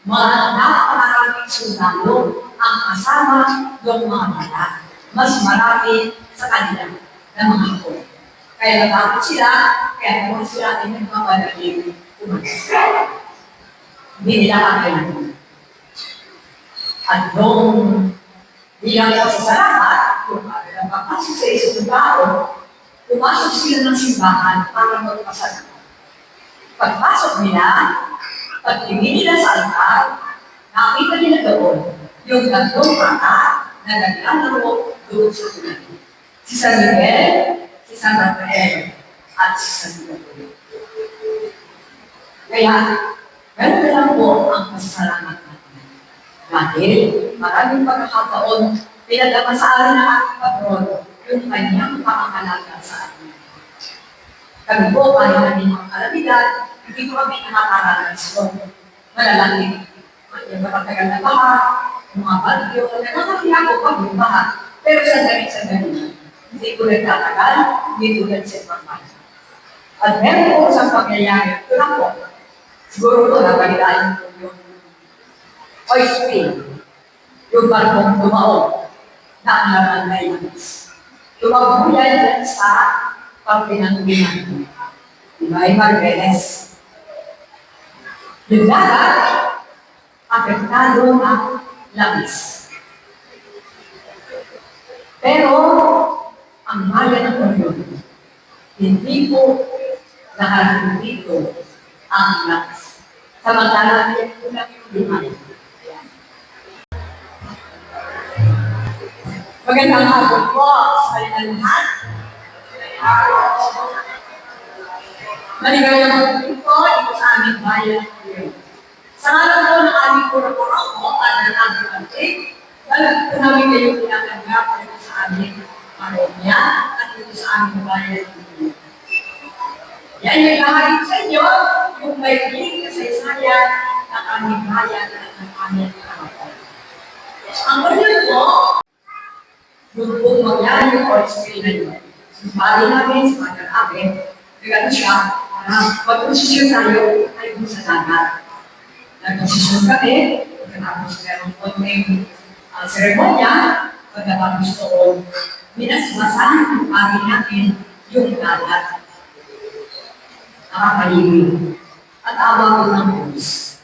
mga napakaraming sundalo ang kasama ng mga bata. Mas marami sa kanila ng mga hapon. Kaya natakot sila, kaya naman sila ay nagmamalaking umalis. Hindi nila kakayanin. At nung bilang pasasalamat, kung ang papasok sa isang tao, pumasok sila ng simbahan para magpasalamat. Pagpasok nila, pagtingin nila sa altar, nakita nila doon yung tatlong bata na naglalaro doon sa tulad. Si San Miguel, si San Rafael, at si San Miguel. Kaya, meron na lang po ang pasasalamat natin. Dahil maraming pagkakataon, pinagkakasaan ng ating patron yung kanyang pangangalaga sa atin. Kami po, kahit namin ang kalamidad, hindi ko kami nakakaranas kung malalaki. Yung kapagtagal na baha, mga bagyo, nakakakila ko pag yung baha. Pero sa ganun, hindi ko nagtatagal, hindi ko nagsipaman. At meron po sa pangyayari, ito lang po. Siguro po nabalitaan ko yung oil spill, yung barkong tumaog na ang laman na imanis. Tumawag yan dyan sa pagpinangginan. Diba ay Marbeles. Yung dagat, apektado ang labis. Pero, ang bayan ng Union, hindi po nakarating dito ang labis. Samantalang yan po lang yung lima. Magandang hapon po sa kanilang lahat. Maligayang hapon po dito sa aming bayan ngayon. Sa ngalan po ng aming puro-puro po at ng aming kantik, lalagyan po namin kayo pinatanggap dito sa aming parokya at dito sa aming bayan ngayon. Yan yung lahagin sa inyo, yung may piling kasaysayan ng aming bayan at ng aming kantik. Ang ganyan po, yung pong mangyari yung oil na yun. Bali namin sa mga namin, nagano siya, mag-posisyon tayo ay kung sa dagat. Nag-posisyon kami, pagkatapos meron po yung seremonya, pagkatapos doon, minasmasahan ang pagi natin yung dagat. Nakakalimig. At awa ko ng Diyos,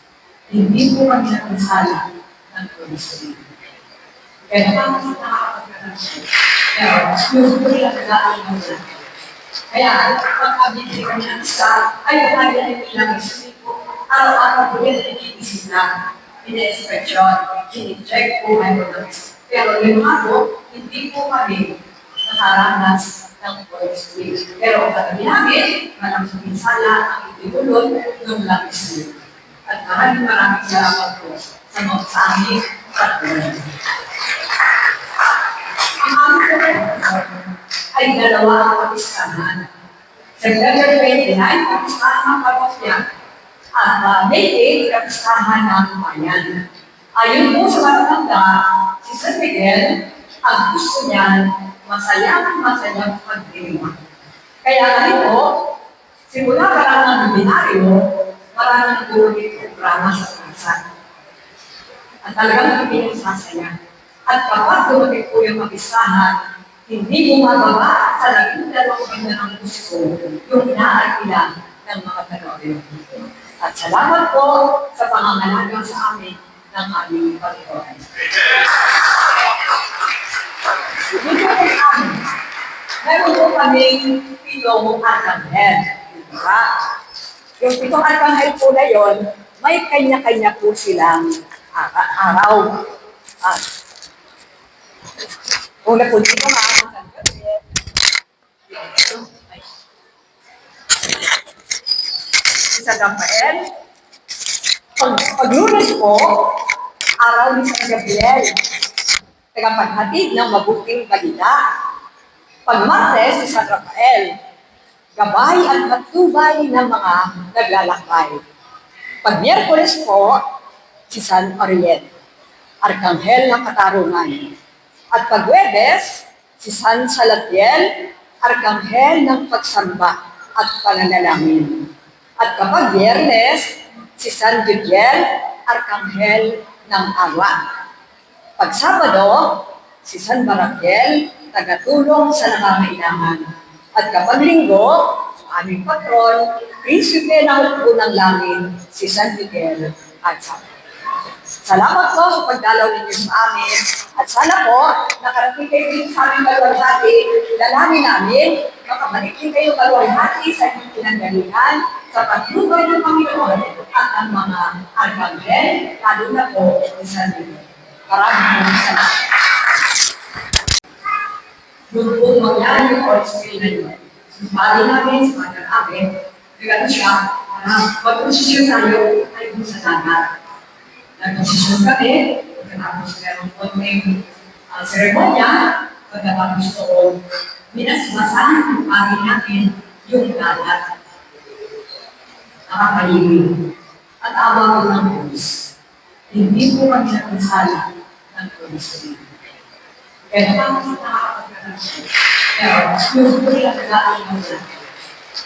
hindi po kami napinsala ng Diyos. Kaya naman nakakapagkakas siya. Pero, yung huli ang naglaan mo na. Kaya, pag abigay ka niya sa, ay, kaya ay bilang isipin ko, araw-araw po yan ay iisip na, ina-expression, kini-check po ay mga. Pero yung ako, hindi po kami nakaranas ng Holy Spirit. Pero ang katabi namin, malang suminsala ang ibigulot ng labis. At maraming salamat po sa mga sa aming patuloy. Ang aming ay dalawa ang kapistahan. September 29, kapistahan ng parokya. At May 8, kapistahan ng bayan. Ayon po sa matatanda, si San Miguel, ang gusto niyan, masayang pagdiriwa. Kaya ganito, simula pa lang ng binaryo, maraming ulit programa sa bansa. At talagang pinagsasaya. At kapag dumating po yung kapistahan, hindi bumababa sa 12 ng gusto yung inaarkilan ng mga Pinoy. At salamat po sa pangangalaga sa amin ng aming Panginoon. Dito po sa amin, meron po kaming pitong arkanghel. Diba? Yung pitong arkanghel po na yun, may kanya-kanya po silang araw. Una po dito nga, si San Rafael. Pag Lunes po, araw ni San Gabriel, tagapaghatid ng mabuting balita. Pag Martes, si San Rafael, gabay at matubay ng mga naglalakbay. Pag Miyerkules po, si San Oriel, arkanghel ng katarungan. At pag Huwebes, si San Salatiel, arkanghel ng pagsamba at pananalangin. At kapag Biyernes, si San Gabriel, arkanghel ng awa. Pag Sabado, si San Barakiel, tagatulong sa nangangailangan. At kapag Linggo, aming patron, prinsipe ng hukbo ng langit, si San Miguel Arcangel. Salamat po sa pagdalaw ninyo sa amin. At sana po, nakarating kayo din sa aming kaluwalhati. Dalangin namin, makabalik din kayo kaluwalhati sa inyong pinanggalingan sa pagtubay ng Panginoon at ang mga arkanghel, lalo na po sa Miguel. Maraming salamat. Doon po mangyari yung oil na yun. Bali namin sa mga namin, nagano siya, mag-posisyon tayo ay kung sa dagat. Nag-posisyon kami, pagkatapos meron po yung seremonya, pagkatapos doon, minasmasahan ang pagi natin yung dagat. Nakakalimig. At awa ko ng Diyos, hindi po kami napinsala ng Diyos. Kaya naman nakakapagkakas siya. Pero, yung huli ang naglaan mo na.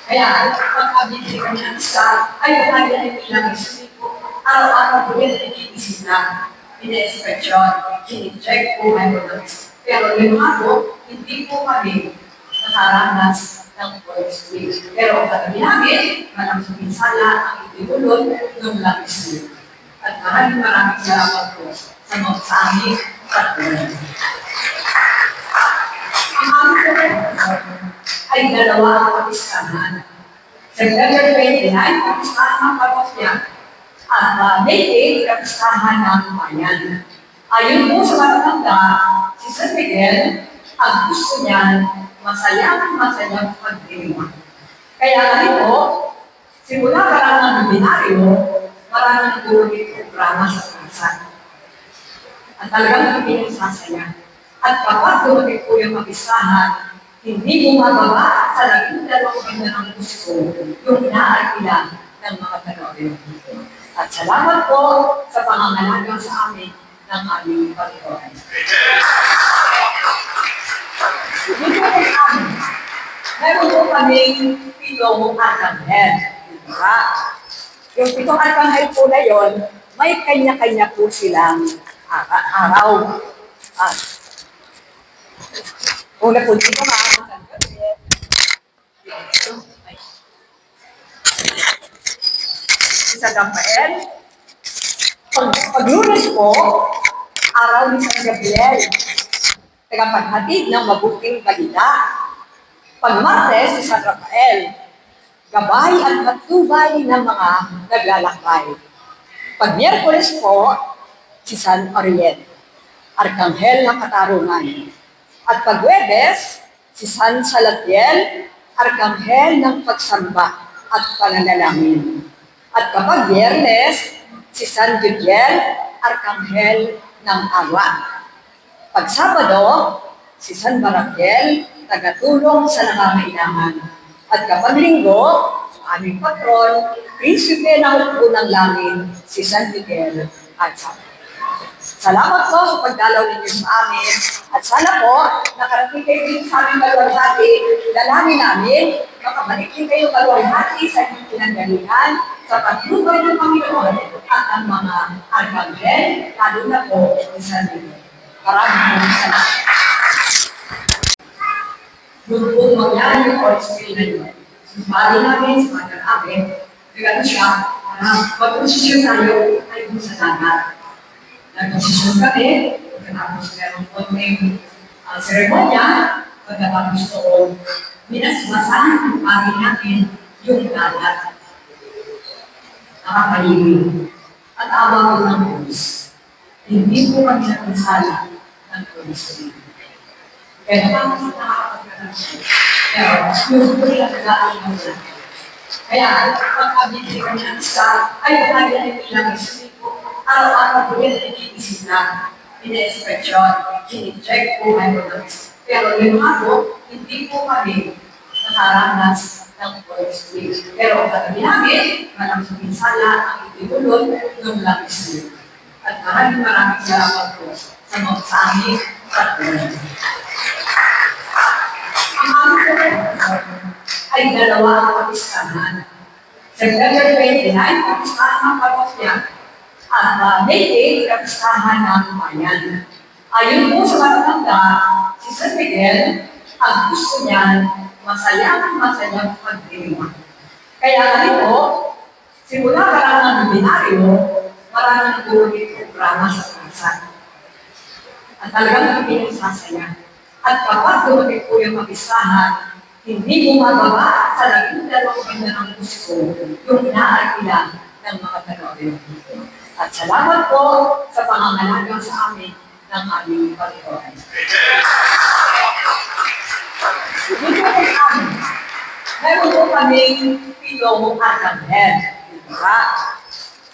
Kaya, pag abigay ka niya sa, ay, kaya ay bilang isipin ko, araw-araw po yan ay iisip na, ina-expression, kini-check po ay mga. Pero yung ako, hindi po kami nakaranas ng Holy Spirit. Pero ang katabi namin, malang suminsala ang ibigulot ng labis. At maraming salamat po sa mga sa amin patuloy. Ang aming ay dalawa ang kapistahan. September 29, kapistahan ng parokya. at may kapistahan ng bayan. Ayon po sa matatanda, si San Miguel, ang gusto niyan, masayang pagdiwa. Kaya nga po, simula pa lang ng binaryo, maraming ulit programa sa bansa. At talagang pinagsasaya. At kapag dumating po yung kapistahan, hindi bumababa sa 12 ganda ng gusto yung inaarkilan ng mga Kanorio. At salamat po sa pangangalaga sa amin ng aming Panginoon. Dito po sa amin, meron po kaming 7 arkanghel. Diba? Yung 7 arkanghel po na yun, may kanya-kanya po silang araw. Una po dito si San Rafael. Pag Lunes po, araw ni San Gabriel. Tagapaghatid ng mabuting balita. Pag Martes, si San Rafael. Gabay at patnubay ng mga naglalakbay. Pag Miyerkules po, si San Oriel, Arkanghel ng Katarungan. At pag Huwebes, si San Salatiel, Arkanghel ng Pagsamba at Pananalangin. At kapag Biyernes, si San Gabriel, Arkanghel ng Awa. Pag Sabado, si San Barakiel, tagatulong sa nangangailangan. At kapag Linggo, aming patron, prinsipe ng unang langit, si San Miguel at San. Salamat po sa pagdalaw ninyo sa amin. At sana po, nakarating kayo din sa aming kaluwalhati. Dalangin namin, makabalik din kayo kaluwalhati sa inyong pinanggalingan sa pagtubay ng Panginoon at ang mga arkanghel, lalo na po sa San Miguel. Maraming salamat. Doon po mangyari yung oil na yun. Bali namin sa mga amin, nagano siya, pag-posisyon tayo ay kung sa dagat. Nag-posisyon kami, pagkatapos meron po may seremonya, pagkatapos doon, minasmasahan ang pagi natin yung dagat. Nakakaliwin. At awa ko ng Diyos. Hindi po kami napinsala ng Diyos. Kaya naman nakakapagkaroon siya. Pero, yung po yung nag-aaling mo na. Kaya, pag-abigay kami ng isa, ay lagi na ilang isip ko. Araw-araw po yan ay iisip na. Ina-inspection, kini-check po ngayon ng isa. Pero yung mga po, hindi po kami nakaranas ng forest week. Pero katabi namin, malang suminsala ang itibulot ng lapis week. At maraming salamat po sa mga sa amin at ang aming ay 2 kapistahan. September 29, kapistahan ng parokya at May 8, kapistahan ng bayan. Ayon po sa matatanda, si San Miguel, ang gusto niyan, masayang pagdiwa. Kaya nga po, simula pa lang ng binaryo, maraming ulit programa sa bansa. At talagang pinagsasaya. At kapag dumating po yung kapistahan, hindi bumababa sa 12 ganda ng gusto yung inaarkilan ng mga Kanorio. At salamat po sa pangangalaga sa amin ng aming Panginoon. Dito po sa amin, meron po kaming 7 arkanghel. Diba?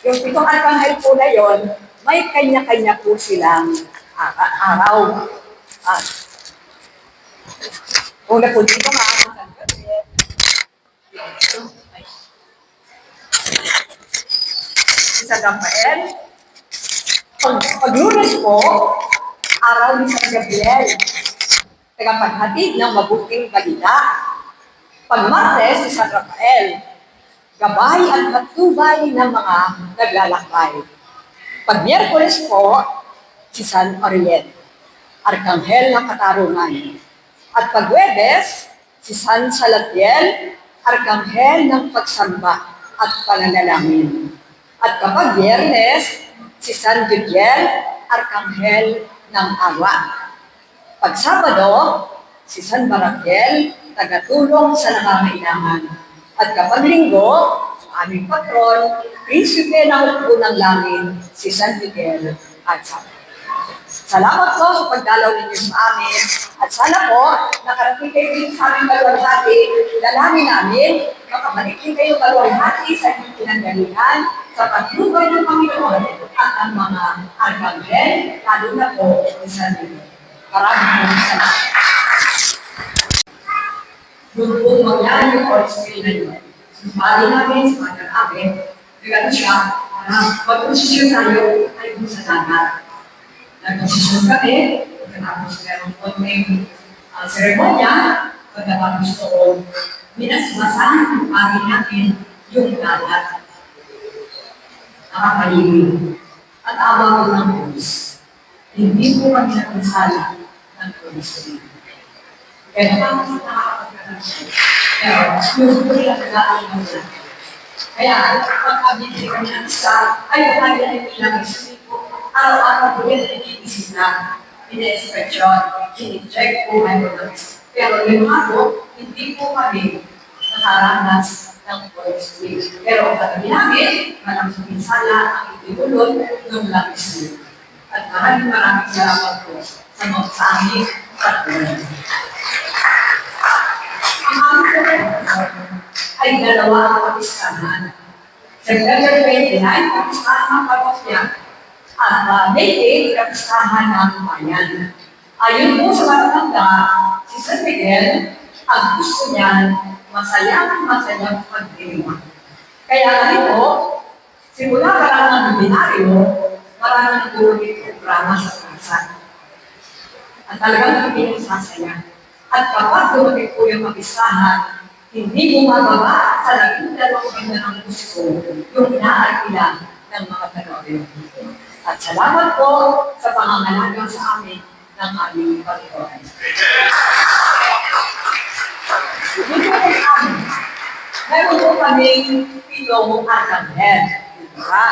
Yung 7 arkanghel po na yun, may kanya-kanya po silang araw. Una po dito si San Rafael. Pag Lunes po, araw ni San Gabriel. Tagapaghatid ng mabuting balita. Pag Martes, si San Rafael. Gabay at patnubay ng mga naglalakbay. Pag Miyerkules po, si San Oriel, Arkanghel ng Katarungan. At pag Huwebes, si San Salatiel, Arkanghel ng Pagsamba at Pananalangin. At kapag Biyernes, si San Gabriel, Arkanghel ng Awa. Pag Sabado, si San Barakiel, tagatulong sa nangangailangan. At kapag Linggo, aming patron, Prinsipe ng Unang Langit, si San Miguel Arcangel. Salamat po sa pagdalaw ninyo sa amin at sana po nakarating kayo din sa aming maluwalhati. Dalangin namin, makabalik din kayo maluwalhati sa inyong pinanggalingan sa pagtubay ng Panginoon at ang mga arkanghel, lalo na po ni San Miguel. Maraming salamat. Doon po mangyari yung orisipin na yun. Bali namin sa mga namin, nagano siya, mag-posisyon tayo ay kung sa dagat. Nag-posisyon kami, pagkatapos meron po may seremonya, pagkatapos po, minasmasahan ang pagi natin yung dagat. Nakakalimig. At abang ng Diyos. Hindi po kami nakinsala ng Diyos. Kaya naman nakakapagkakas. Pero, yung po lang nag-aaling ng Diyos. Kaya, pag-abili kami ng isa, ay lagi na ilang isip ko. Araw-araw po yan ay iisip na. Ina-inspeksyon, kini-check po mayroon ng isa. Pero yung ako, hindi po kami nakaranas ng Holy Spirit. Pero ang katabi namin, malang suminsala ang itibulot ng langis niyo. At maraming salamat po sa mga sa aming patuloy. Ang aming po ay dalawa ang kapistahan. September 29, kapistahan ng parokya. At May 8, kapistahan ng bayan. Ayon po sa matatanda, si San Miguel, ang gusto niya masayang pagdiwa. Kaya ganito, simula pa lang ng binaryo, maraming tuloy programa sa bansa. At talagang hindi sasaya. At kapag dumating po yung kapistahan, hindi bumababa sa 12 ganda ng gusto yung inaarkila ng mga Pinoy. At salamat po sa pangangalaga sa amin ng aming Panginoon. Dito po sa amin, meron po kaming 7 arkanghel. Diba?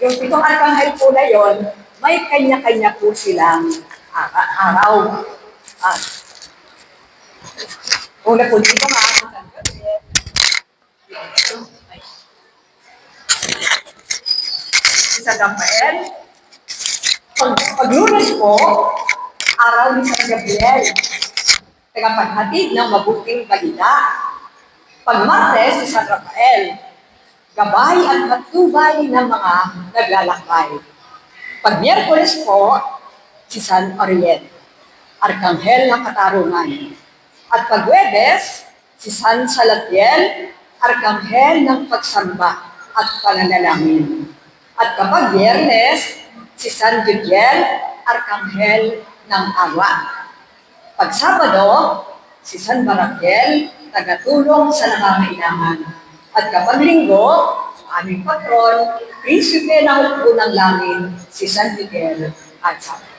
Yung 7 arkanghel po na yun, may kanya-kanya po silang araw. Una po dito nga, si San Rafael. Pag-Lunes po, araw ni San Gabriel. Tagapaghatid ng mabuting balita. Pag-Martes, si San Rafael. Gabay at matubay ng mga naglalakbay. Pag-Miyerkules po, si San Oriente, Arkanghel ng Katarungan. At pag-Huwebes, si San Salatiel, Arkanghel ng Pagsamba at Pananalangin. At kapag Biyernes, si San Miguel, Arkanghel ng Awa. Pag Sabado, si San Barakiel, tagatulong sa nangangailangan. At kapag Linggo, aming patron, Prinsipe ng Unang Langit, si San Miguel Arcangel.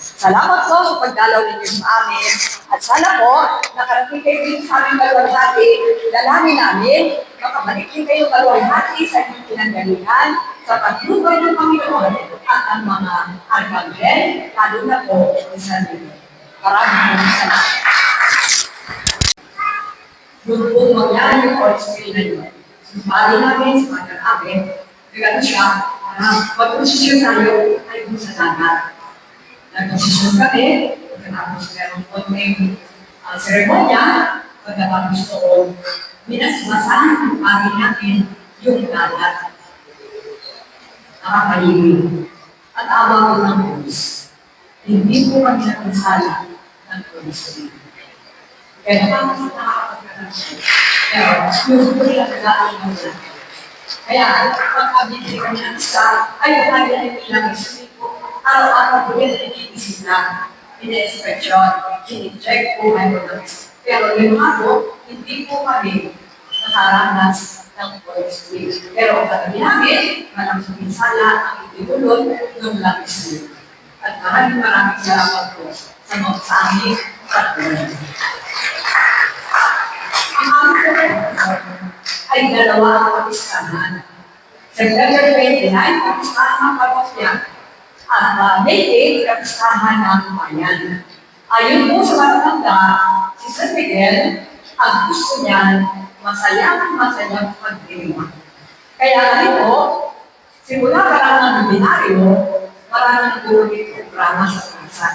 Salamat po sa pagdalaw ninyo sa amin. At sana po, nakarating kayo din sa aming maluwalhati. Dalangin namin, makabalik din kayo maluwalhati sa inyong pinanggalingan sa pagtubay ng Panginoon at ang mga arkanghel, lalo na po ni San Miguel. Maraming salamat. Doon po mangyari yung orisipin na yun. Bali namin sa mga namin, nagano siya, mag-posisyon tayo ay kung sa dagat. Nag-posisyon kami, pagkatapos meron po may seremonya, pagkatapos po, minasmasahan ang pagi natin yung dagat. Nakakalimig. At abang ng Diyos. Hindi po kami nakinsala ng Diyos. Kaya naman nakakapagkakas. Pero, yung po lang nag-aaling ng Diyos. Kaya, pag-abili kami ng isa, ay lagi na ilang isip ko. Araw-araw po yan ay iisip na. Ina-inspeksyon, kini-check po mayroon ng isa. Pero yung ako, hindi po kami nakaranas ng Holy Spirit. Pero ang katabi namin, malang suminsala ang itibulot ng langis niyo. At maraming salamat po sa mga sa aming patuloy. Ang aming po ay dalawa ang kapistahan. September 29, kapistahan ng parokya. At May 8, kapistahan ng bayan. Ayon po sa matatanda, si San Miguel, ang gusto niyan, masayang pagdiwa. Kaya rin po, simula pa lang ng binaryo, maraming gulit programa sa bansa.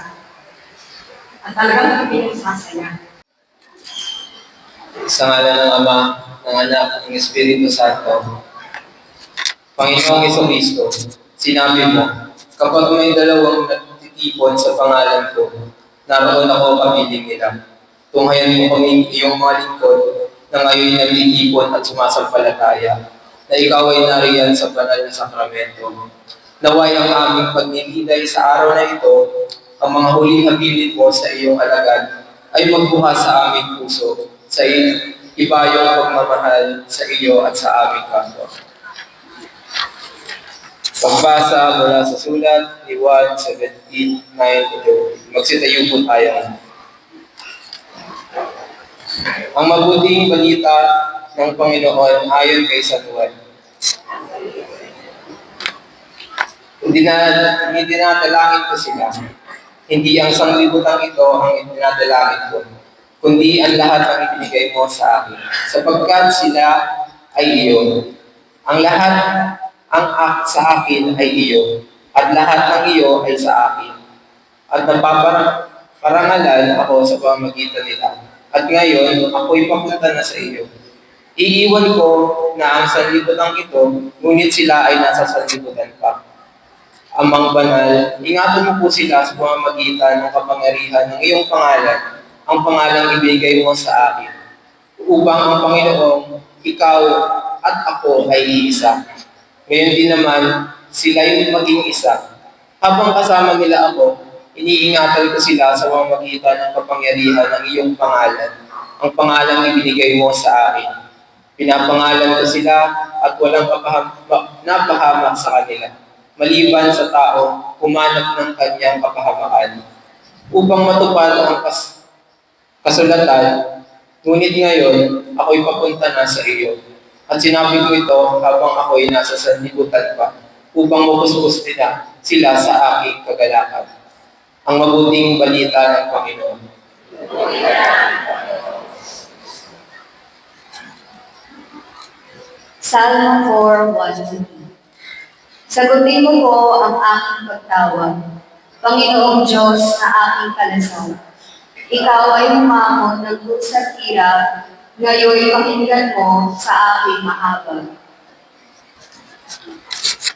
At talagang pinagsasaya. Sa ngalan ng Ama, ng Anak, ng Espiritu Santo. Panginoong Jesucristo, sinabi mo, kapag may dalawang nagtitipon sa pangalan ko, naroon ako kapiling nila. Tunghayan mo kami iyong mga lingkod na ngayon nagtitipon at sumasampalataya, na ikaw ay nariyan sa banal na sakramento. Naway ang aming pagninilay sa araw na ito, ang mga huling habilin mo sa iyong alagad ay magbuha sa aming puso, sa ibayong pagmamahal sa iyo at sa aming kapwa. Pagbasa mula sa sulat ni Juan 17:9-30. Magsitayo po tayo. Ang mabuting balita ng Panginoon ayon kay San Juan. Dinadalangin ko sila. Hindi ang sanglibutang ito ang dinadalangin ko, kundi ang lahat ang ibinigay mo sa akin, sapagkat sila ay iyo. Ang lahat sa akin ay iyo, at lahat ng iyo ay sa akin. At napaparangalan ako sa pamamagitan nila. At ngayon, ako'y papunta na sa iyo. Iiwan ko na ang sanlibutan ito, ngunit sila ay nasa sanlibutan pa. Amang banal, ingatan mo po sila sa pamamagitan ng kapangyarihan ng iyong pangalan, ang pangalang ibigay mo sa akin, upang ang Panginoong, ikaw at ako ay iisa. Ngayon din naman, sila yung maging isa. Habang kasama nila ako, iniingatan ko sila sa pamamagitan ng kapangyarihan ng iyong pangalan, ang pangalang ibinigay mo sa akin. Pinapangalan ko sila at walang napahamak sa kanila, maliban sa tao humanap ng kanyang kapahamaan, upang matupad ang kasulatan. Ngunit ngayon, ako'y papunta na sa iyo. At sinabi ko ito habang ako'y nasa sanlibutan pa, upang mapuspus nila sila sa aking kagalakan. Ang mabuting balita ng Panginoon. Psalm 4:1-2. Sagutin mo po ang aking pagtawag, Panginoong Diyos na aking kalasal. Ikaw ay humamon ng lusat hirap, ngayon pakinggan mo sa aking mahabag.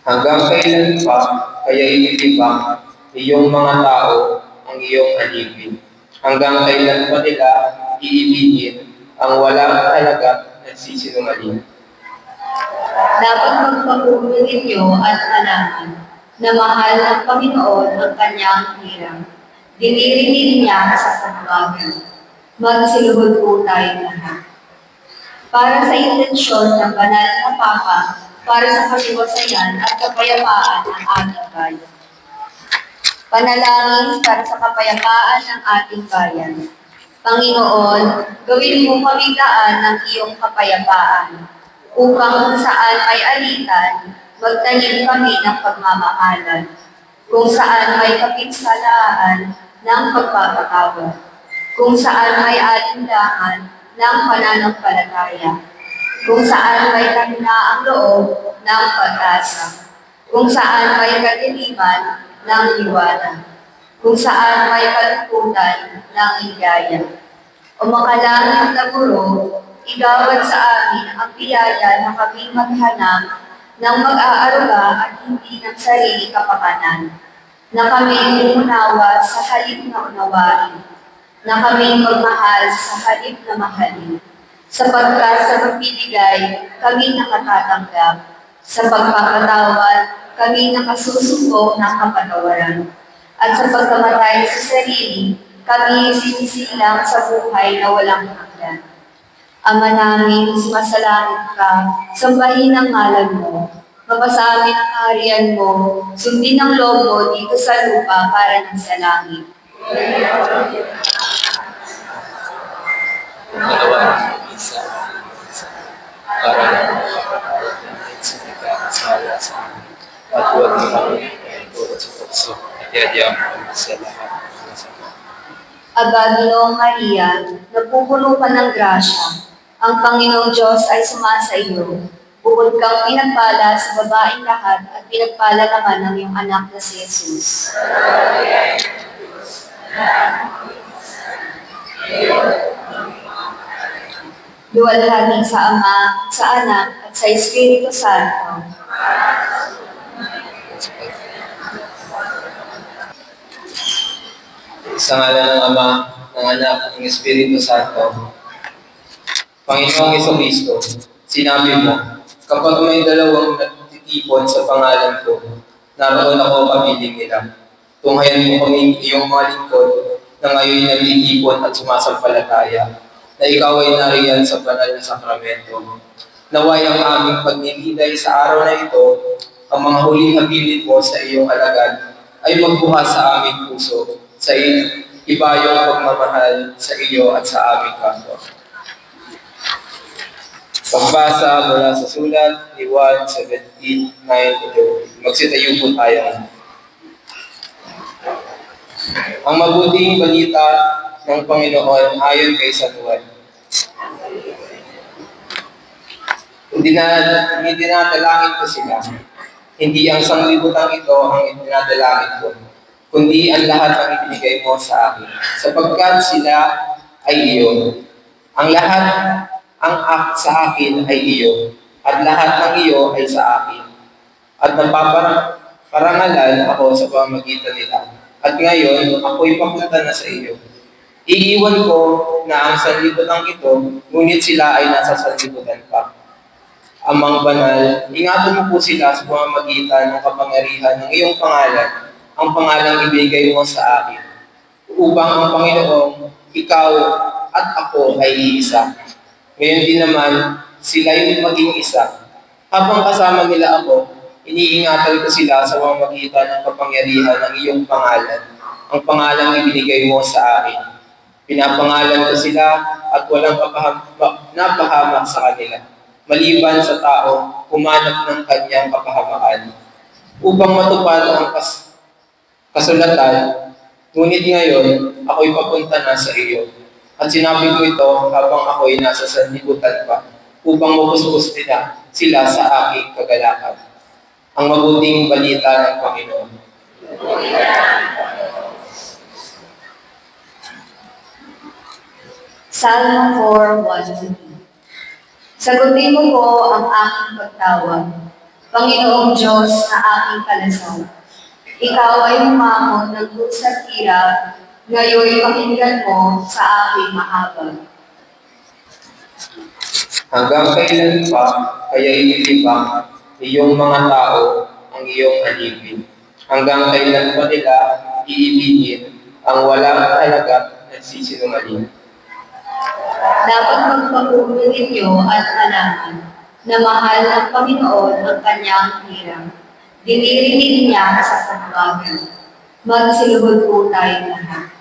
Hanggang kailan pa kaya inilibang iyong mga tao ang iyong alipin? Hanggang kailan pa nila iibigin ang walang halaga na sisinungaling? Dapat magpapuri ninyo at alamin na mahal ng Panginoon ang kanyang hirang. Dinirinig niya sa pagbabago. Magsiluhod po tayo lahat. Para sa intensyon ng banal na Papa, para sa kasiwasayan at kapayapaan ng ating bayan. Panalangin para sa kapayapaan ng ating bayan. Panginoon, gawin mo kami daan ng iyong kapayapaan, upang kung saan may alitan, magtanim kami ng pagmamahalan, kung saan may kapinsalaan ng pagpapatawad, kung saan may alinlangan ng pananampalataya, kung saan may kahinaang loob ng pag-asa, kung saan may kadiliman ng liwanag, kung saan may kalungkutan ng higaya. O makalangit na guro, igawad sa amin ang biyaya na kami maghanap ng mag-aaruga at hindi ng sarili kapakanan, na kami umunawa sa halip na unawain, na kami magmahal sa halip na mahalin, sapagkat sa pagbibigay kami nakatatanggap, sa pagpapatawad kami nakasusuko ng kapatawaran, at sa pagkamatay sa sarili kami sinisilang sa buhay na walang hanggan. Ama namin, sumasalangit ka, sambahin ang ngalan mo, mapasamin ang kaharian mo, sundin ang loob mo dito sa lupa para ng sa langit. Dalawa isa para sa nagkakasala sa amin. At huwag mo kami ito sa pagso. At yadya mo sa lahat ng masama. Aba, Ginoong Maria, napupuno ka ng grasya. Ang Panginoong Diyos ay sumasa iyo. Bukod kang pinagpala sa babaeng lahat at pinagpala naman ng iyong anak na si Jesus. Luwalhati sa Ama, sa Anak, at sa Espiritu Santo. Sa ngalan ng Ama, ng Anak, ng Espiritu Santo. Panginoong Jesucristo, sinabi mo, kapag may dalawang nagtitipon sa pangalan ko, naroon ako kapiling nila. Tunghayan mo kami iyong mga lingkod na ngayon nagtitipon at sumasampalataya, na ikaw ay nariyan sa banal na sakramento. Naway ang aming pagnilidey sa araw na ito, ang mga huling habilin mo sa iyong alagad ay magbukas sa aming puso, sa ibayong pagmamahal sa iyo at sa aming kapwa. Pagbasa mula sa sulat ni Juan 17:9-10. Magsitayo po tayo. Ang mabuting balita ng Panginoon ayon kay San Juan. Dinadalangin ko sila. Hindi ang sanglibutang ito ang dinadalangin ko, kundi ang lahat ang ibinigay mo sa akin, sapagkat sila ay iyo. Ang lahat sa akin ay iyo, at lahat ng iyo ay sa akin. At napaparangalan ako sa pamamagitan nila. At ngayon, ako'y papunta na sa iyo. Iiwan ko na ang sanlibutan ito, ngunit sila ay nasa sanlibutan pa. Amang banal, ingatan mo po sila sa pamamagitan ng kapangyarihan ng iyong pangalan, ang pangalang ibigay mo sa akin, upang ang Panginoong, ikaw at ako ay iisa. Ngayon din naman, sila yung maging isa. Habang kasama nila ako, iniingatan ko sila sa pamamagitan ng kapangyarihan ng iyong pangalan, ang pangalang ibinigay mo sa akin. Pinapangalan ko sila at walang napahamak sa kanila, maliban sa tao humanap ng kanyang kapahamakan, upang matupad ang kasulatan. Ngunit ngayon, ako'y papunta na sa iyo. At sinabi ko ito habang ako'y nasa sanlibutan pa, upang mapuspus nila sila sa aking kagalakan. Ang mabuting balita ng Panginoon. Salmo 4:1. Sagutin mo po ang aking pagtawag, Panginoong Diyos na aking kalasal. Ikaw ay humamon ng kusat hirap, ngayon pakinggan mo sa aking mahabag. Hanggang kailan pa kaya ililibang iyong mga tao ang iyong alipin? Hanggang kailan pa nila iibigin ang walang halaga at sisinungaling? Dapat magpapuno ninyo at alaman na mahal ng Panginoon ang kanyang hirang. Dinirinig niya sa pagbabago. Magsiluhod po tayo lahat.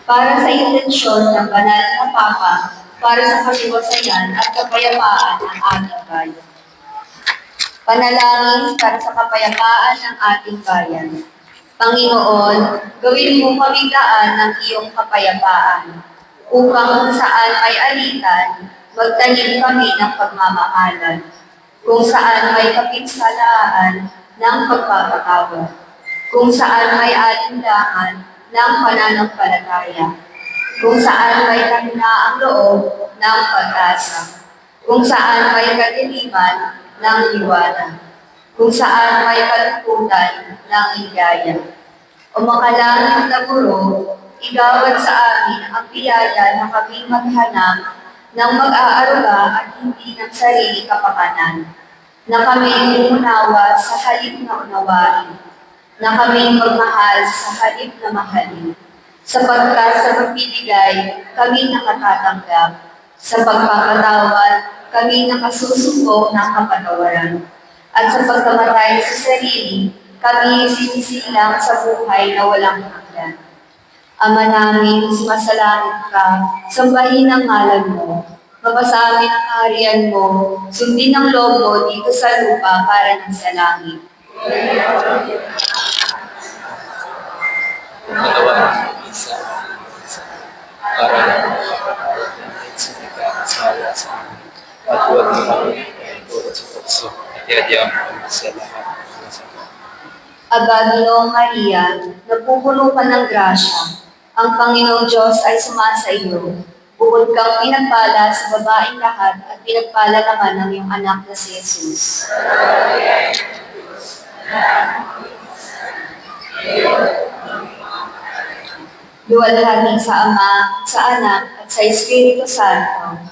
Para sa intensyon ng banal na Papa, para sa kasiwasayan at kapayapaan ng ating bayan. Panalangin para sa kapayapaan ng ating bayan. Panginoon, gawin mo kami daan ng iyong kapayapaan, upang kung saan may alitan, magtanim kami ng pagmamahalan, kung saan may kapinsalaan ng pagpapatawad, kung saan may alindahan ng pananampalataya, kung saan may kahinaang loob ng pag-asa, kung saan may kadiliman ng liwanag, kung saan may kalungkutan ng higaya. O makalangit na guro, igawad sa amin ang biyaya na kami maghanap ng mag-aaruga at hindi ng sarili kapakanan, na kami umunawa sa halip na unawain, na kami magmahal sa halip na mahalin, sapagkat sa pagbibigay kami nakatatanggap, sa pagpapatawad kami nakasusuko ng kapatawaran, at sa pagkamatay sa sarili kami sinisilang sa buhay na walang hanggan. Ama namin, sumasalangit ka, sambahin ang ngalan mo. Mapasa amin ang kaharian mo, sundin ang loob mo dito sa lupa para ng sa langit. Magawa ng isa sa yayamanin sa lahat. Aba, Ginoong Maria, napupuno ka ng grasya. Ang Panginoong Diyos ay sumasa iyo. Bukod kang pinagpala sa babaeng lahat at pinagpala naman ng iyong anak na si Jesus. Luwalhati sa Ama, sa Anak, at sa Espiritu Santo.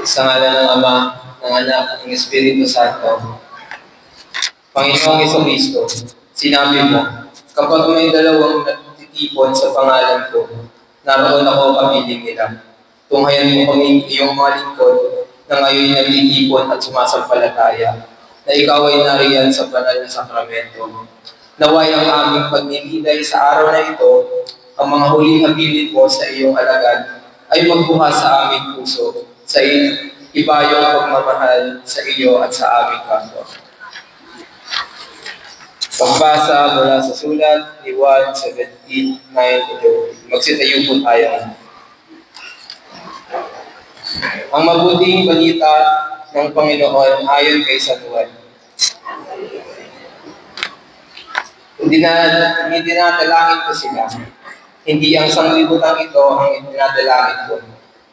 Sa ngalan ng Ama, ng Anak, at ng Espiritu Santo. Panginoong Jesucristo, sinabi mo, kapag may dalawang nagtitipon sa pangalan ko, naroon ako kapiling nila. Tunghayan mo kami iyong mga lingkod na ngayon nagtitipon at sumasampalataya, na ikaw ay nariyan sa banal na sakramento. Naway ang aming pagnililay sa araw na ito, ang mga huling habilin mo sa iyong alagad ay magbukas sa aming puso, sa ibayong pagmamahal sa iyo at sa aming kapwa. Pagbasa mula sa sulat ni Juan 17:9-11. Magsitayo po tayo. Ang mabuting balita ng Panginoon ayon kay San Juan. Dinadalangin ko sila. Hindi ang sanglibutang ito ang dinadalangin ko,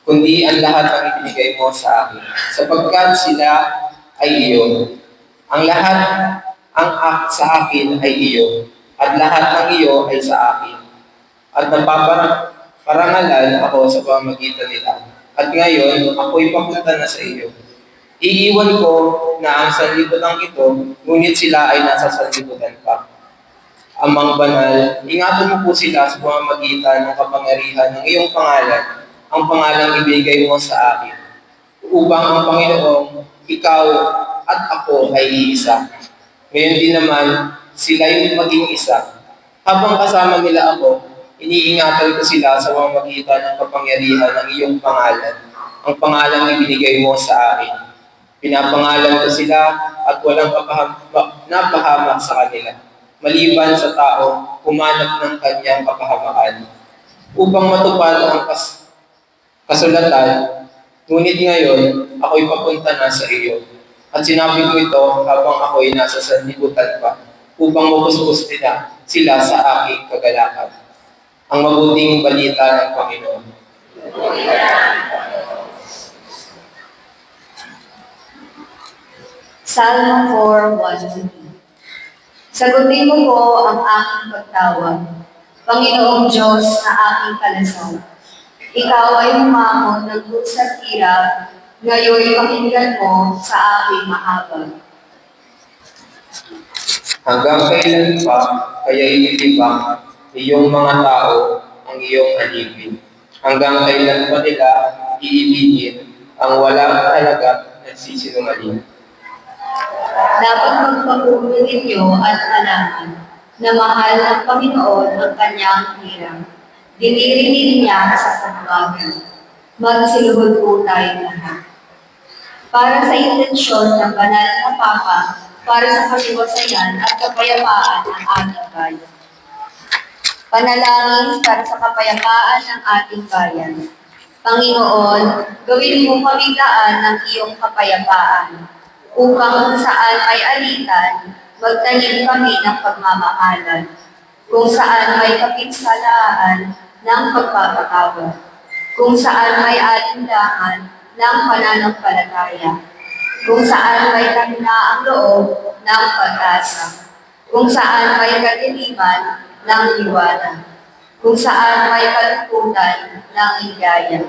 kundi ang lahat ng ibinigay mo sa akin, sapagkat sila ay iyo. Ang lahat sa akin ay iyo, at lahat ng iyo ay sa akin. At napaparangalan ako sa pamamagitan nila. At ngayon, ako'y papunta na sa iyo. Iiwan ko na ang sanlibutan ito, ngunit sila ay nasa sanlibutan pa. Amang banal, ingatan mo po sila sa pamamagitan ng kapangyarihan ng iyong pangalan, ang pangalang ibigay mo sa akin, upang ang Panginoong, ikaw at ako ay iisa. Ngayon din naman, sila yung maging isa. Habang kasama nila ako, iniingatan ko sila sa pamamagitan ng kapangyarihan ng iyong pangalan, ang pangalang ibinigay mo sa akin. Pinapangalan ko sila at walang napahamak sa kanila, maliban sa tao humanap ng kanyang kapahamakan, upang matupad ang kasulatan. Ngunit ngayon, ako'y papunta na sa iyo. At sinabi ko ito habang ako'y nasa sanlibutan pa, upang mapuspos sila sa aking kagalakan. Ang mabuting balita ng Panginoon. Salmo 4:1-2. Sagutin mo po ang aking pagtawag, Panginoong Diyos na aking kalasal. Ikaw ay humamon ng pusat hirap, ngayon pakinggan mo sa aking mahabag. Hanggang kailan pa kaya ititibang iyong mga tao ang iyong alipin? Hanggang kailan pa nila iibigin ang walang halaga na sisinungaling? Dapat magpapuro ninyo at alaman na mahal ng Panginoon ang kanyang hirang. Dinirinig niya sa pagbabago. Magsiluhod po tayo lahat. Para sa intensyon ng banal na Papa, para sa kasiwasayan at kapayapaan ng ating bayan. Panalangin para sa kapayapaan ng ating bayan. Panginoon, gawin mo kaming daan ng iyong kapayapaan, upang kung saan may alitan, magtanim kami ng pagmamahalan, kung saan may kapinsalaan ng pagpapatawad, kung saan may alinlangan ng pananampalataya, kung saan may kahinaang loob ng pag-asa, kung saan may kadiliman ng liwanag, kung saan may kalungkutan ng higaya.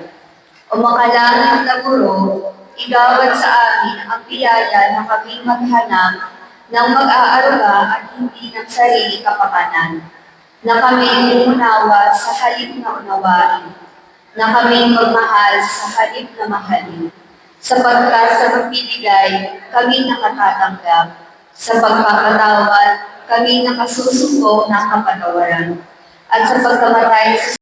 O makalangit na guro, igawad sa amin ang biyaya na kami maghanap ng mag-aaruga at hindi ng sarili kapakanan, na kami umunawa sa halip na unawain, na kami magmahal sa halip na mahalin, sapagkat sa pagbibigay kami nakatatanggap, sa pagpapatawad kami nakasusuko ng kapatawaran, at sa pagkamatay sa